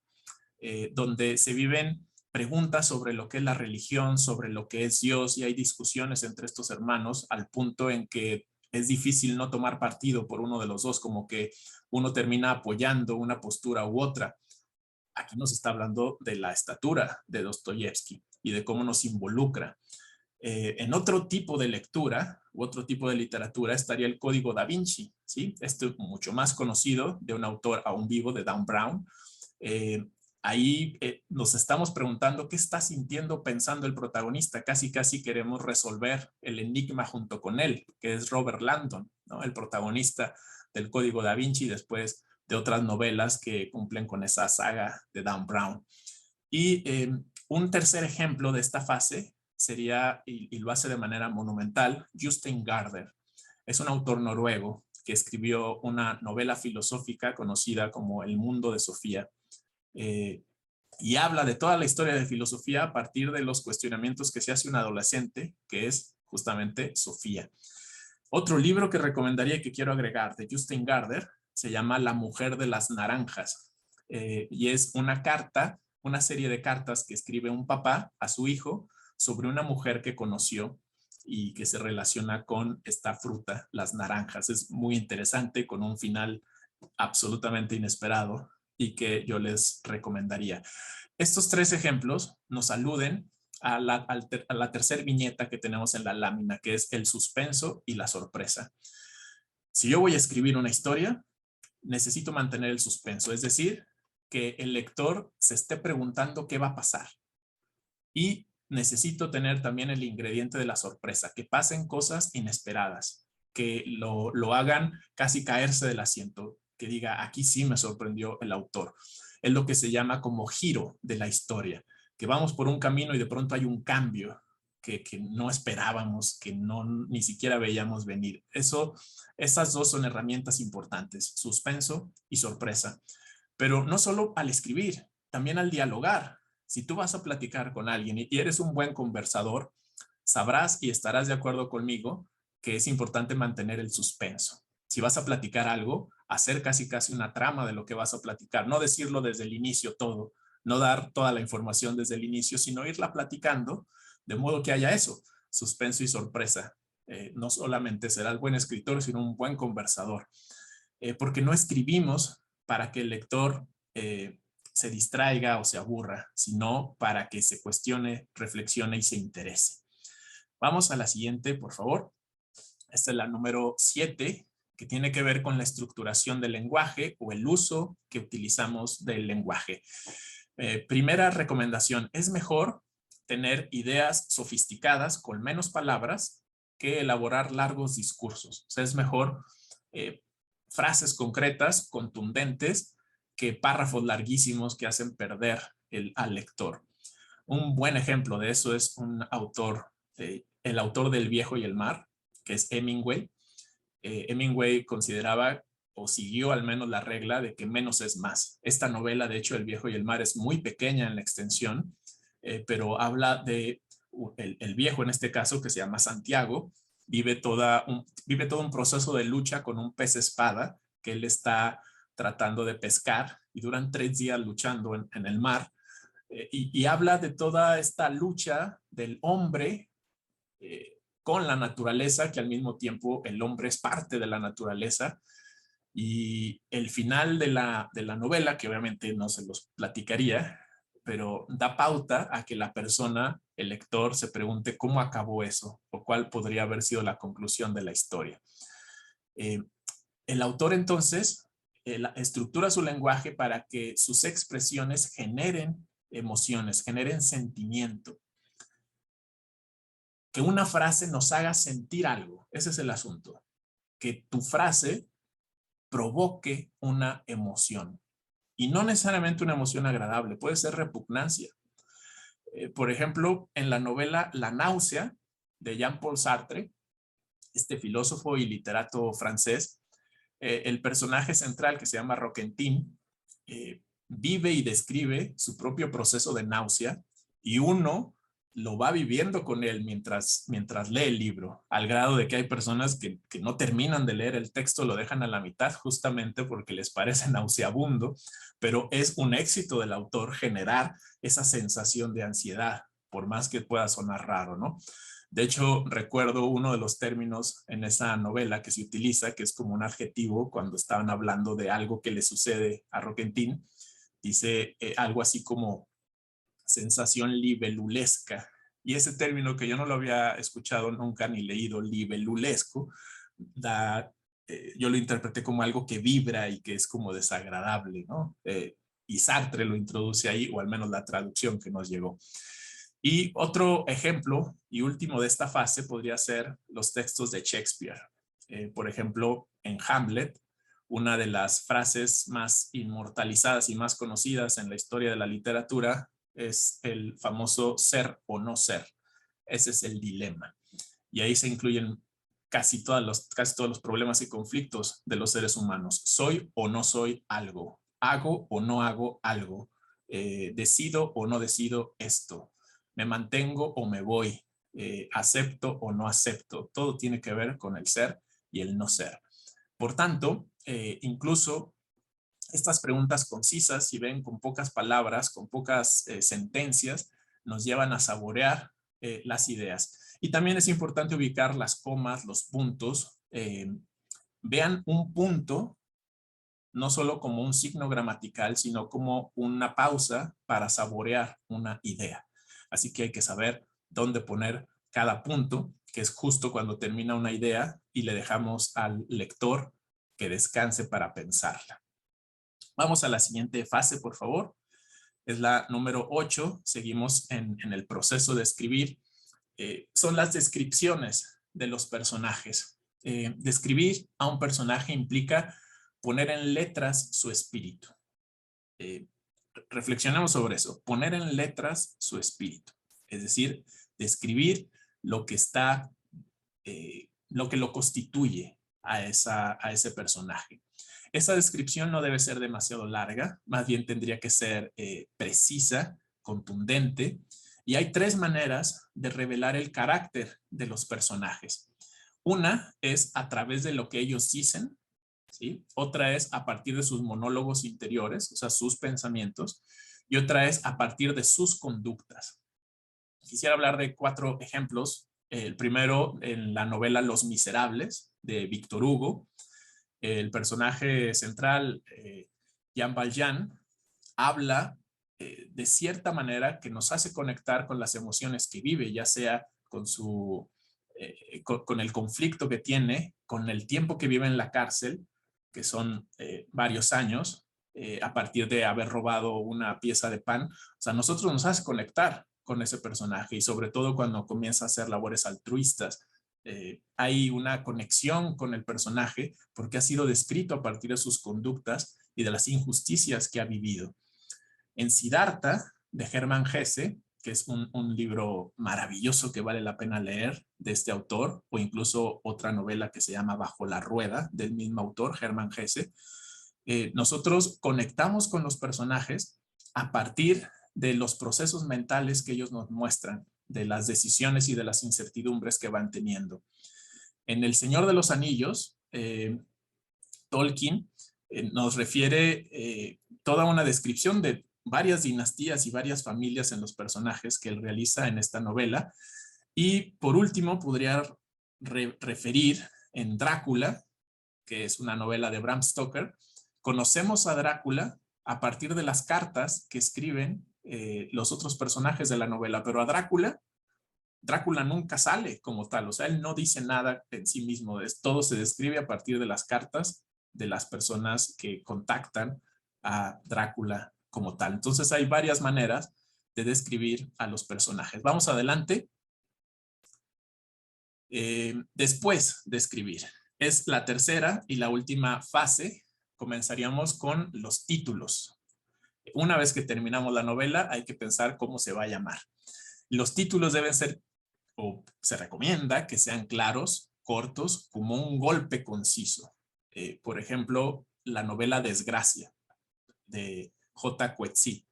Speaker 2: donde se viven preguntas sobre lo que es la religión, sobre lo que es Dios, y hay discusiones entre estos hermanos al punto en que es difícil no tomar partido por uno de los dos, como que uno termina apoyando una postura u otra. Aquí nos está hablando de la estatura de Dostoyevsky y de cómo nos involucra. En otro tipo de lectura u otro tipo de literatura estaría el Código Da Vinci, ¿sí? Este mucho más conocido, de un autor aún vivo, de Dan Brown. Ahí nos estamos preguntando qué está sintiendo, pensando el protagonista. Casi queremos resolver el enigma junto con él, que es Robert Langdon, ¿no? El protagonista del Código Da Vinci, después de otras novelas que cumplen con esa saga de Dan Brown. Y un tercer ejemplo de esta fase sería, y lo hace de manera monumental, Jostein Gaarder. Es un autor noruego que escribió una novela filosófica conocida como El mundo de Sofía, y habla de toda la historia de filosofía a partir de los cuestionamientos que se hace un adolescente, que es justamente Sofía. Otro libro que recomendaría y que quiero agregar de Jostein Gaarder se llama La mujer de las naranjas. Y es una carta, una serie de cartas que escribe un papá a su hijo sobre una mujer que conoció y que se relaciona con esta fruta, las naranjas. Es muy interesante, con un final absolutamente inesperado y que yo les recomendaría. Estos 3 ejemplos nos aluden a la tercera viñeta que tenemos en la lámina, que es el suspenso y la sorpresa. Si yo voy a escribir una historia, necesito mantener el suspenso, es decir, que el lector se esté preguntando qué va a pasar. Y necesito tener también el ingrediente de la sorpresa, que pasen cosas inesperadas, que lo hagan casi caerse del asiento, que diga, aquí sí me sorprendió el autor. Es lo que se llama como giro de la historia, que vamos por un camino y de pronto hay un cambio que no esperábamos, que ni siquiera veíamos venir. Esas 2 son herramientas importantes, suspenso y sorpresa. Pero no solo al escribir, también al dialogar. Si tú vas a platicar con alguien y eres un buen conversador, sabrás y estarás de acuerdo conmigo que es importante mantener el suspenso. Si vas a platicar algo, hacer casi una trama de lo que vas a platicar, no decirlo desde el inicio todo, no dar toda la información desde el inicio, sino irla platicando de modo que haya eso, suspenso y sorpresa. No solamente será el buen escritor, sino un buen conversador. Porque no escribimos para que el lector se distraiga o se aburra, sino para que se cuestione, reflexione y se interese. Vamos a la siguiente, por favor. Esta es la número 7, que tiene que ver con la estructuración del lenguaje o el uso que utilizamos del lenguaje. Primera recomendación, es mejor tener ideas sofisticadas con menos palabras que elaborar largos discursos. O sea, es mejor frases concretas, contundentes, que párrafos larguísimos que hacen perder al lector. Un buen ejemplo de eso es un autor, el autor del Viejo y el Mar, que es Hemingway. Hemingway consideraba o siguió al menos la regla de que menos es más. Esta novela, de hecho, El Viejo y el Mar, es muy pequeña en la extensión, pero habla de el viejo, en este caso, que se llama Santiago, vive todo un proceso de lucha con un pez espada que él está tratando de pescar y duran 3 días luchando en el mar. Y habla de toda esta lucha del hombre con la naturaleza, que al mismo tiempo el hombre es parte de la naturaleza. Y el final de la novela, que obviamente no se los platicaría, pero da pauta a que la persona, el lector, se pregunte cómo acabó eso o cuál podría haber sido la conclusión de la historia. El autor entonces estructura su lenguaje para que sus expresiones generen emociones, generen sentimiento. Que una frase nos haga sentir algo, ese es el asunto. Que tu frase provoque una emoción. Y no necesariamente una emoción agradable, puede ser repugnancia. Por ejemplo, en la novela La náusea de Jean-Paul Sartre, este filósofo y literato francés, el personaje central, que se llama Roquentin, vive y describe su propio proceso de náusea y uno lo va viviendo con él mientras lee el libro, al grado de que hay personas que no terminan de leer el texto, lo dejan a la mitad justamente porque les parece nauseabundo, pero es un éxito del autor generar esa sensación de ansiedad, por más que pueda sonar raro, ¿no? De hecho, recuerdo uno de los términos en esa novela que se utiliza, que es como un adjetivo cuando estaban hablando de algo que le sucede a Roquentin, dice algo así como sensación libelulesca. Y ese término, que yo no lo había escuchado nunca ni leído, libelulesco, yo lo interpreté como algo que vibra y que es como desagradable, ¿no? Y Sartre lo introduce ahí, o al menos la traducción que nos llegó. Y otro ejemplo y último de esta fase podría ser los textos de Shakespeare. Por ejemplo, en Hamlet, una de las frases más inmortalizadas y más conocidas en la historia de la literatura es el famoso ser o no ser. Ese es el dilema. Y ahí se incluyen casi todos los problemas y conflictos de los seres humanos. ¿Soy o no soy algo? ¿Hago o no hago algo? ¿Decido o no decido esto? ¿Me mantengo o me voy? ¿Acepto o no acepto? Todo tiene que ver con el ser y el no ser. Por tanto, incluso estas preguntas concisas, si ven con pocas palabras, con pocas sentencias, nos llevan a saborear las ideas. Y también es importante ubicar las comas, los puntos. Vean un punto no solo como un signo gramatical, sino como una pausa para saborear una idea. Así que hay que saber dónde poner cada punto, que es justo cuando termina una idea y le dejamos al lector que descanse para pensarla. Vamos a la siguiente fase, por favor. Es la número 8. Seguimos en el proceso de escribir. Son las descripciones de los personajes. Describir a un personaje implica poner en letras su espíritu. Reflexionemos sobre eso. Poner en letras su espíritu. Es decir, describir lo que está, lo que lo constituye a ese personaje. Esa descripción no debe ser demasiado larga, más bien tendría que ser precisa, contundente, y hay 3 maneras de revelar el carácter de los personajes. Una es a través de lo que ellos dicen, ¿sí? Otra es a partir de sus monólogos interiores, o sea, sus pensamientos, y otra es a partir de sus conductas. Quisiera hablar de 4 ejemplos. El primero, en la novela Los Miserables, de Víctor Hugo. El personaje central, Jean Valjean, habla de cierta manera que nos hace conectar con las emociones que vive, ya sea con el conflicto que tiene, con el tiempo que vive en la cárcel, que son varios años, a partir de haber robado una pieza de pan. O sea, nosotros nos hace conectar con ese personaje y sobre todo cuando comienza a hacer labores altruistas. Hay una conexión con el personaje porque ha sido descrito a partir de sus conductas y de las injusticias que ha vivido. En Siddhartha, de Hermann Hesse, que es un libro maravilloso que vale la pena leer de este autor, o incluso otra novela que se llama Bajo la Rueda, del mismo autor, Hermann Hesse, nosotros conectamos con los personajes a partir de los procesos mentales que ellos nos muestran, de las decisiones y de las incertidumbres que van teniendo. En El Señor de los Anillos, Tolkien nos refiere toda una descripción de varias dinastías y varias familias en los personajes que él realiza en esta novela. Y por último, podría referir en Drácula, que es una novela de Bram Stoker. Conocemos a Drácula a partir de las cartas que escriben los otros personajes de la novela, pero a Drácula nunca sale como tal, o sea, él no dice nada en sí mismo, todo se describe a partir de las cartas de las personas que contactan a Drácula como tal. Entonces hay varias maneras de describir a los personajes. Vamos adelante. Después de escribir. Es la tercera y la última fase. Comenzaríamos con los títulos. Una vez que terminamos la novela, hay que pensar cómo se va a llamar. Los títulos deben ser, o se recomienda que sean claros, cortos, como un golpe conciso. Por ejemplo, la novela Desgracia, de J. Coetzee.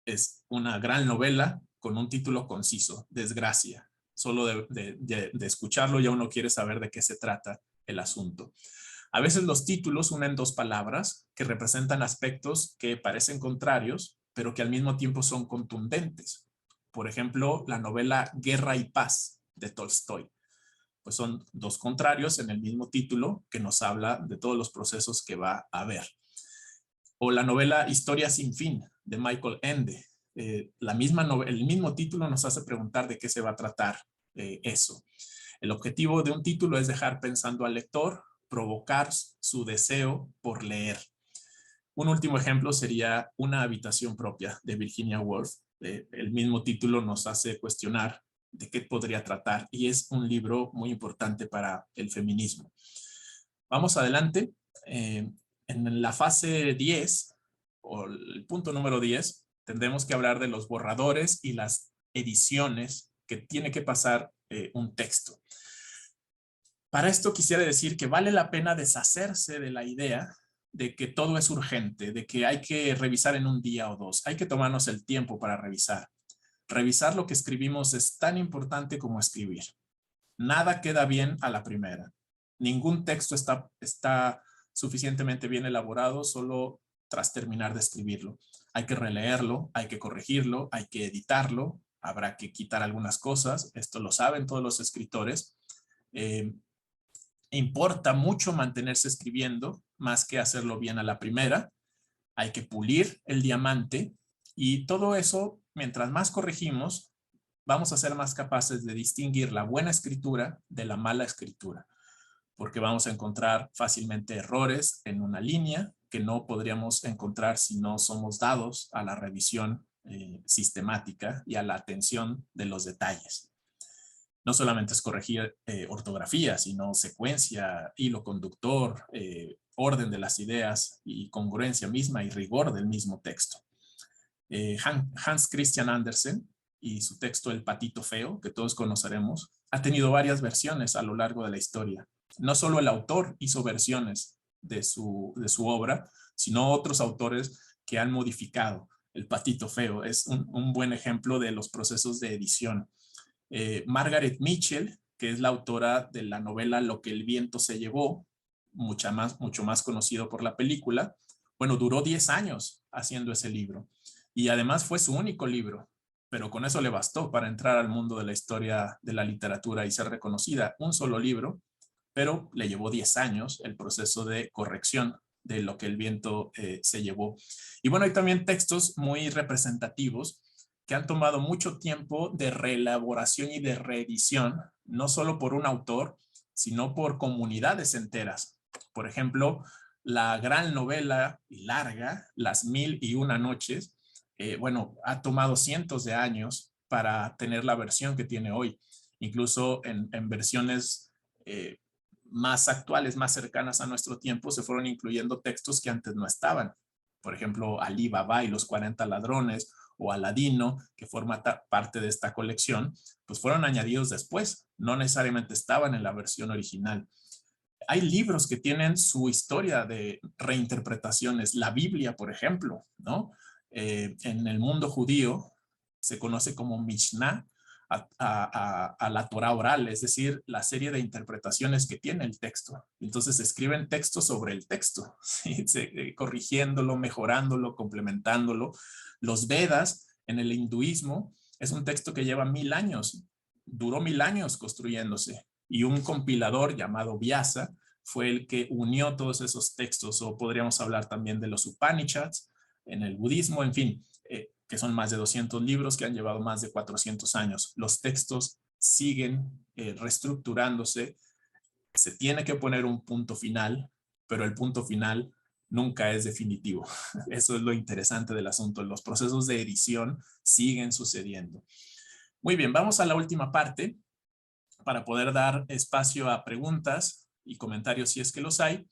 Speaker 2: Es una gran novela con un título conciso, Desgracia. Solo de escucharlo ya uno quiere saber de qué se trata el asunto. A veces los títulos unen 2 palabras que representan aspectos que parecen contrarios, pero que al mismo tiempo son contundentes. Por ejemplo, la novela Guerra y Paz de Tolstoy. Pues son 2 contrarios en el mismo título que nos habla de todos los procesos que va a haber. O la novela Historia sin fin de Michael Ende. El mismo título nos hace preguntar de qué se va a tratar eso. El objetivo de un título es dejar pensando al lector, provocar su deseo por leer. Un último ejemplo sería Una habitación propia de Virginia Woolf. El mismo título nos hace cuestionar de qué podría tratar y es un libro muy importante para el feminismo. Vamos adelante. En la fase 10, o el punto número 10, tendremos que hablar de los borradores y las ediciones que tiene que pasar un texto. Para esto quisiera decir que vale la pena deshacerse de la idea de que todo es urgente, de que hay que revisar en un día o 2. Hay que tomarnos el tiempo para revisar. Revisar lo que escribimos es tan importante como escribir. Nada queda bien a la primera. Ningún texto está suficientemente bien elaborado solo tras terminar de escribirlo. Hay que releerlo, hay que corregirlo, hay que editarlo, habrá que quitar algunas cosas, esto lo saben todos los escritores. Importa mucho mantenerse escribiendo, más que hacerlo bien a la primera. Hay que pulir el diamante y todo eso, mientras más corregimos, vamos a ser más capaces de distinguir la buena escritura de la mala escritura, porque vamos a encontrar fácilmente errores en una línea que no podríamos encontrar si no somos dados a la revisión sistemática y a la atención de los detalles. No solamente es corregir ortografía, sino secuencia, hilo conductor, orden de las ideas y congruencia misma y rigor del mismo texto. Hans Christian Andersen y su texto El patito feo, que todos conoceremos, ha tenido varias versiones a lo largo de la historia. No solo el autor hizo versiones de su obra, sino otros autores que han modificado El patito feo. Es un buen ejemplo de los procesos de edición. Margaret Mitchell, que es la autora de la novela Lo que el viento se llevó, mucho más conocido por la película, bueno, duró 10 años haciendo ese libro. Y además fue su único libro, pero con eso le bastó para entrar al mundo de la historia de la literatura y ser reconocida. Un solo libro, pero le llevó 10 años el proceso de corrección de Lo que el viento se llevó. Y bueno, hay también textos muy representativos que han tomado mucho tiempo de reelaboración y de reedición, no solo por un autor, sino por comunidades enteras. Por ejemplo, la gran novela y larga, Las 1001 noches, bueno, ha tomado cientos de años para tener la versión que tiene hoy. Incluso en versiones más actuales, más cercanas a nuestro tiempo, se fueron incluyendo textos que antes no estaban. Por ejemplo, Alí Baba y los 40 ladrones, o Aladino, que forma parte de esta colección, pues fueron añadidos después, no necesariamente estaban en la versión original. Hay libros que tienen su historia de reinterpretaciones, la Biblia, por ejemplo, ¿no? En el mundo judío se conoce como Mishnah a la Torah oral, es decir, la serie de interpretaciones que tiene el texto. Entonces se escriben textos sobre el texto, ¿sí? Corrigiéndolo, mejorándolo, complementándolo. Los Vedas en el hinduismo es un texto que lleva 1000 años, duró 1000 años construyéndose, y un compilador llamado Vyasa fue el que unió todos esos textos, o podríamos hablar también de los Upanishads en el budismo, en fin, que son más de 200 libros que han llevado más de 400 años. Los textos siguen reestructurándose, se tiene que poner un punto final, pero el punto final nunca es definitivo. Eso es lo interesante del asunto. Los procesos de edición siguen sucediendo. Muy bien, vamos a la última parte para poder dar espacio a preguntas y comentarios si es que los hay.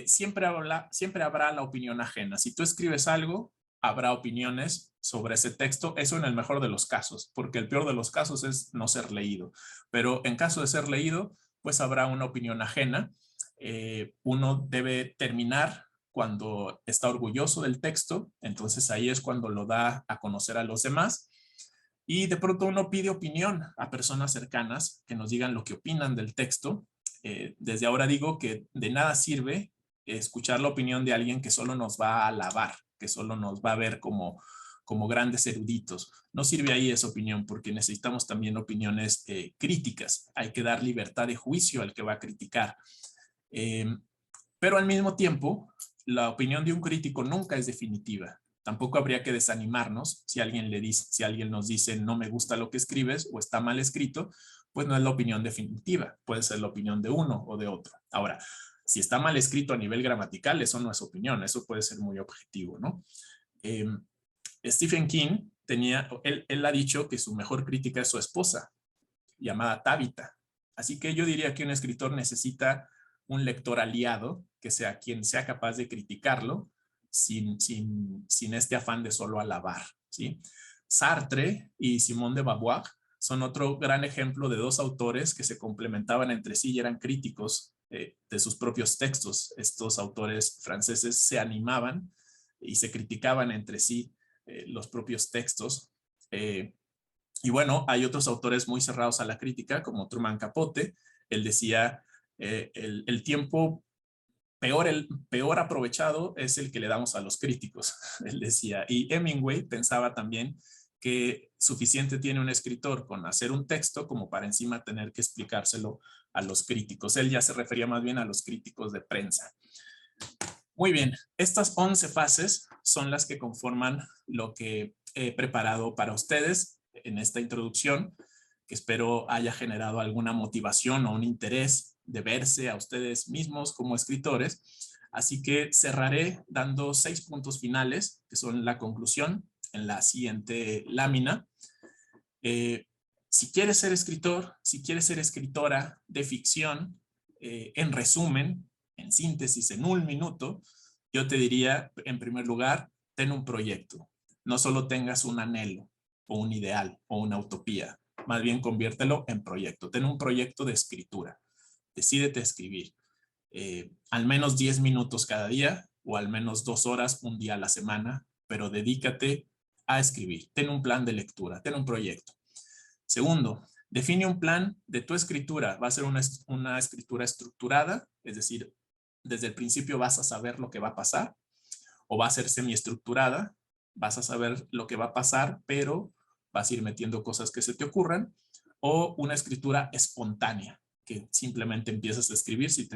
Speaker 2: Siempre habrá la opinión ajena. Si tú escribes algo, habrá opiniones sobre ese texto, eso en el mejor de los casos, porque el peor de los casos es no ser leído. Pero en caso de ser leído, pues habrá una opinión ajena. Uno debe terminar cuando está orgulloso del texto, entonces ahí es cuando lo da a conocer a los demás. Y de pronto uno pide opinión a personas cercanas que nos digan lo que opinan del texto. Desde ahora digo que de nada sirve escuchar la opinión de alguien que solo nos va a alabar, que solo nos va a ver como grandes eruditos. No sirve ahí esa opinión, porque necesitamos también opiniones críticas. Hay que dar libertad de juicio al que va a criticar. Pero al mismo tiempo, la opinión de un crítico nunca es definitiva. Tampoco habría que desanimarnos si alguien nos dice no me gusta lo que escribes o está mal escrito, pues no es la opinión definitiva, puede ser la opinión de uno o de otro. Ahora, si está mal escrito a nivel gramatical, eso no es opinión, eso puede ser muy objetivo, ¿no? Stephen King él ha dicho que su mejor crítica es su esposa, llamada Tabitha. Así que yo diría que un escritor necesita un lector aliado, que sea quien sea capaz de criticarlo, sin este afán de solo alabar, ¿sí? Sartre y Simone de Beauvoir son otro gran ejemplo de dos autores que se complementaban entre sí y eran críticos de sus propios textos. Estos autores franceses se animaban y se criticaban entre sí los propios textos. Y bueno, hay otros autores muy cerrados a la crítica, como Truman Capote. Él decía El tiempo peor aprovechado es el que le damos a los críticos, él decía. Y Hemingway pensaba también que suficiente tiene un escritor con hacer un texto como para encima tener que explicárselo a los críticos. Él ya se refería más bien a los críticos de prensa. Muy bien, estas 11 fases son las que conforman lo que he preparado para ustedes en esta introducción, que espero haya generado alguna motivación o un interés de verse a ustedes mismos como escritores. Así que cerraré dando 6 puntos finales, que son la conclusión en la siguiente lámina. Si quieres ser escritor, si quieres ser escritora de ficción, en resumen, en síntesis, en un minuto, yo te diría, en primer lugar, ten un proyecto. No solo tengas un anhelo o un ideal o una utopía, más bien conviértelo en proyecto. Ten un proyecto de escritura. Decídete a escribir. Al menos 10 minutos cada día o al menos 2 horas un día a la semana, pero dedícate a escribir. Ten un plan de lectura, ten un proyecto. Segundo, define un plan de tu escritura. Va a ser una escritura estructurada, es decir, desde el principio vas a saber lo que va a pasar, o va a ser semiestructurada, vas a saber lo que va a pasar, pero vas a ir metiendo cosas que se te ocurran, o una escritura espontánea, que simplemente empiezas a escribir sin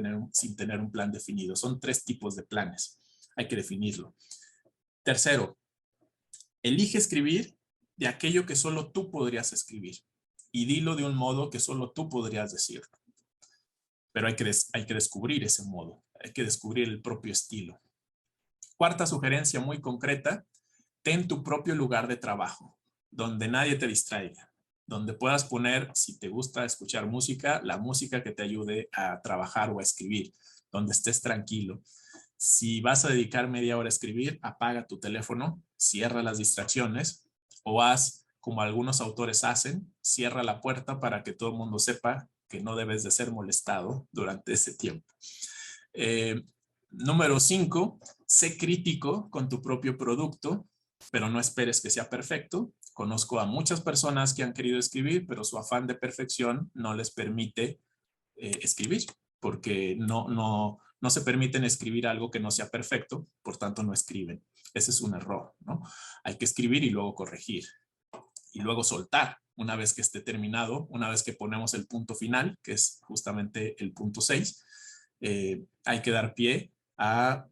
Speaker 2: tener un plan definido. Son 3 tipos de planes. Hay que definirlo. Tercero, elige escribir de aquello que solo tú podrías escribir y dilo de un modo que solo tú podrías decirlo. Pero hay que descubrir ese modo, hay que descubrir el propio estilo. Cuarta sugerencia muy concreta, ten tu propio lugar de trabajo, donde nadie te distraiga, donde puedas poner, si te gusta escuchar música, la música que te ayude a trabajar o a escribir, donde estés tranquilo. Si vas a dedicar media hora a escribir, apaga tu teléfono, cierra las distracciones o haz como algunos autores hacen, cierra la puerta para que todo el mundo sepa que no debes de ser molestado durante ese tiempo. Número 5, sé crítico con tu propio producto, pero no esperes que sea perfecto. Conozco a muchas personas que han querido escribir, pero su afán de perfección no les permite escribir, porque no se permiten escribir algo que no sea perfecto, por tanto no escriben. Ese es un error, ¿no? Hay que escribir y luego corregir, y luego soltar una vez que esté terminado, una vez que ponemos el punto final, que es justamente el punto 6, hay que dar pie a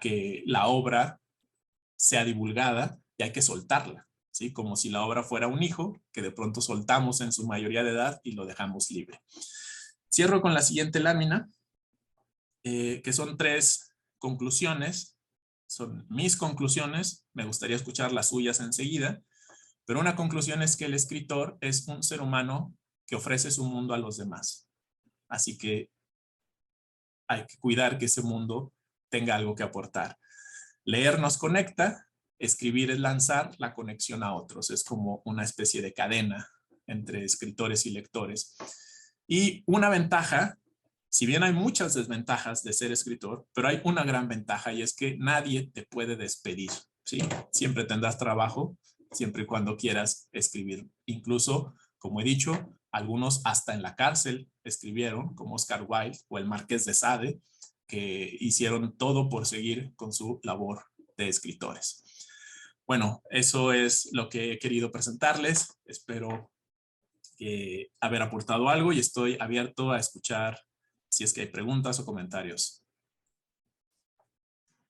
Speaker 2: que la obra sea divulgada y hay que soltarla, ¿sí? Como si la obra fuera un hijo que de pronto soltamos en su mayoría de edad y lo dejamos libre. Cierro con la siguiente lámina, que son 3 conclusiones. Son mis conclusiones, me gustaría escuchar las suyas enseguida, pero una conclusión es que el escritor es un ser humano que ofrece su mundo a los demás. Así que hay que cuidar que ese mundo tenga algo que aportar. Leer nos conecta, escribir es lanzar la conexión a otros. Es como una especie de cadena entre escritores y lectores. Y una ventaja, si bien hay muchas desventajas de ser escritor, pero hay una gran ventaja y es que nadie te puede despedir, ¿sí? Siempre tendrás trabajo, siempre y cuando quieras escribir. Incluso, como he dicho, algunos hasta en la cárcel escribieron, como Oscar Wilde o el Marqués de Sade, que hicieron todo por seguir con su labor de escritores. Bueno, eso es lo que he querido presentarles. Espero haber aportado algo y estoy abierto a escuchar si es que hay preguntas o comentarios.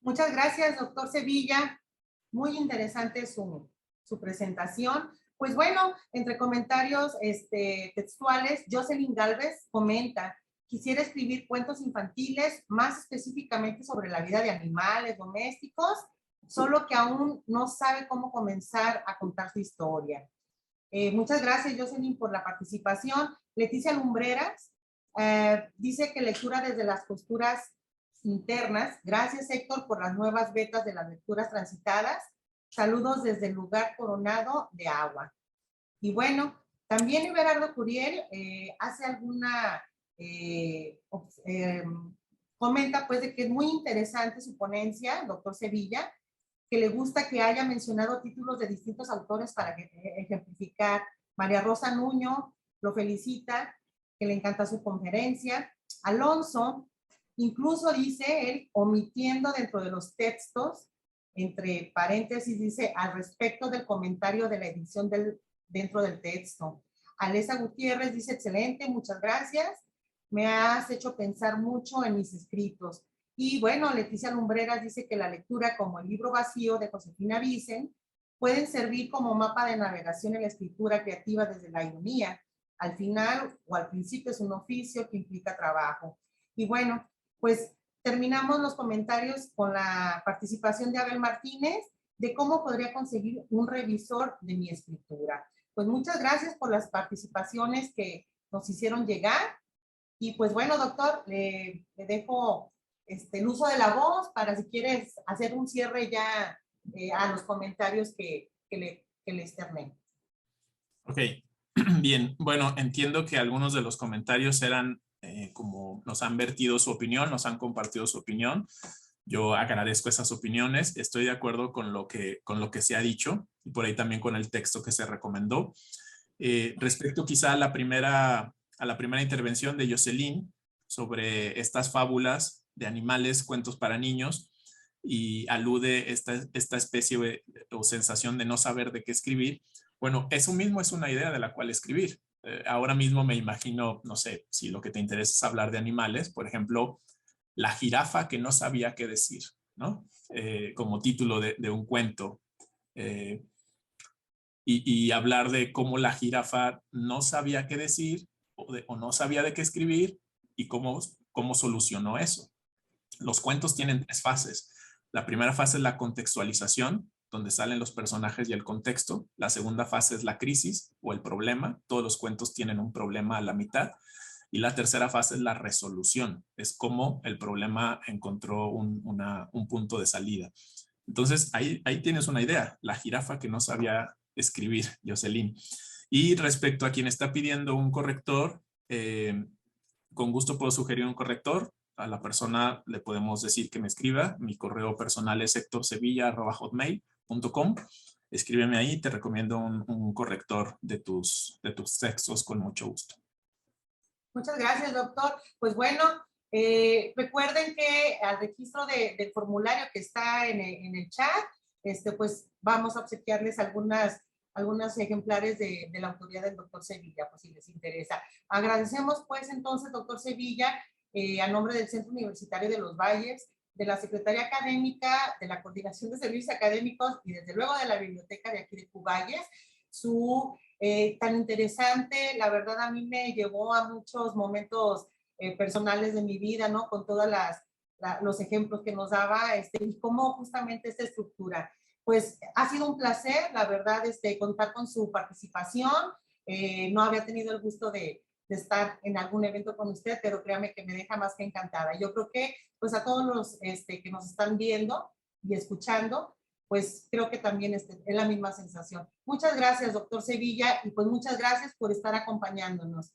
Speaker 1: Muchas gracias, doctor Sevilla. Muy interesante su presentación. Pues bueno, entre comentarios textuales, Jocelyn Galvez comenta: quisiera escribir cuentos infantiles, más específicamente sobre la vida de animales domésticos, solo que aún no sabe cómo comenzar a contar su historia. Muchas gracias, Jocelyn, por la participación. Leticia Lumbreras dice que lectura desde las posturas internas. Gracias, Héctor, por las nuevas betas de las lecturas transitadas. Saludos desde el lugar coronado de Agua. Y bueno, también Everardo Curiel hace alguna, comenta pues de que es muy interesante su ponencia, doctor Sevilla, que le gusta que haya mencionado títulos de distintos autores para ejemplificar. María Rosa Nuño lo felicita. que le encanta su conferencia. Alonso, incluso dice él, omitiendo dentro de los textos, entre paréntesis, dice, al respecto del comentario de la edición dentro del texto. Alesa Gutiérrez dice, excelente, muchas gracias. Me has hecho pensar mucho en mis escritos. Y bueno, Leticia Lumbreras dice que la lectura como el libro vacío de Josefina Vicen pueden servir como mapa de navegación en la escritura creativa desde la ironía. Al final o al principio es un oficio que implica trabajo. Y bueno, pues terminamos los comentarios con la participación de Abel Martínez de cómo podría conseguir un revisor de mi escritura. Pues muchas gracias por las participaciones que nos hicieron llegar. Y pues bueno, doctor, le dejo el uso de la voz para si quieres hacer un cierre ya a los comentarios que le externé.
Speaker 2: Ok, bien. Bueno, entiendo que algunos de los comentarios eran como nos han vertido su opinión, nos han compartido su opinión. Yo agradezco esas opiniones. Estoy de acuerdo con lo que se ha dicho y por ahí también con el texto que se recomendó. Respecto quizá a la primera intervención de Jocelyn sobre estas fábulas de animales, cuentos para niños, y alude esta especie o sensación de no saber de qué escribir. Bueno, eso mismo es una idea de la cual escribir. Ahora mismo me imagino, no sé, si lo que te interesa es hablar de animales, por ejemplo, la jirafa que no sabía qué decir, ¿no? Como título de un cuento. Y hablar de cómo la jirafa no sabía qué decir o no sabía de qué escribir y cómo solucionó eso. Los cuentos tienen 3 fases. La primera fase es la contextualización, donde salen los personajes y el contexto. La segunda fase es la crisis o el problema. Todos los cuentos tienen un problema a la mitad. Y la tercera fase es la resolución. Es cómo el problema encontró un punto de salida. Entonces, ahí tienes una idea. La jirafa que no sabía escribir, Jocelyn. Y respecto a quien está pidiendo un corrector, con gusto puedo sugerir un corrector. A la persona le podemos decir que me escriba. Mi correo personal es hectorsevilla@hotmail.com. Escríbeme ahí, te recomiendo un corrector de tus textos con mucho gusto.
Speaker 1: Muchas gracias, doctor. Pues bueno, recuerden que al registro del formulario que está en el chat, pues vamos a obsequiarles algunos ejemplares de la autoría del doctor Sevilla, pues si les interesa. Agradecemos pues entonces, doctor Sevilla, a nombre del Centro Universitario de los Valles, de la Secretaría Académica, de la Coordinación de Servicios Académicos y desde luego de la Biblioteca de aquí de Cuballes, su tan interesante, la verdad a mí me llevó a muchos momentos personales de mi vida, ¿no? Con todos los ejemplos que nos daba y cómo justamente esta estructura. Pues ha sido un placer, la verdad, contar con su participación. No había tenido el gusto de estar en algún evento con usted, pero créame que me deja más que encantada. Yo creo que pues a todos los que nos están viendo y escuchando, pues creo que también es la misma sensación. Muchas gracias, doctor Sevilla, y pues muchas gracias por estar acompañándonos.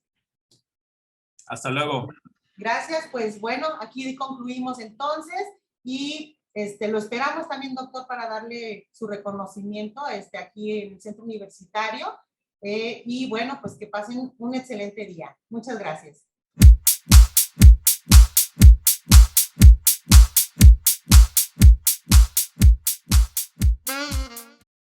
Speaker 2: Hasta luego.
Speaker 1: Gracias, pues bueno, aquí concluimos entonces y lo esperamos también, doctor, para darle su reconocimiento aquí en el Centro Universitario. Y bueno, pues que pasen un excelente día. Muchas gracias.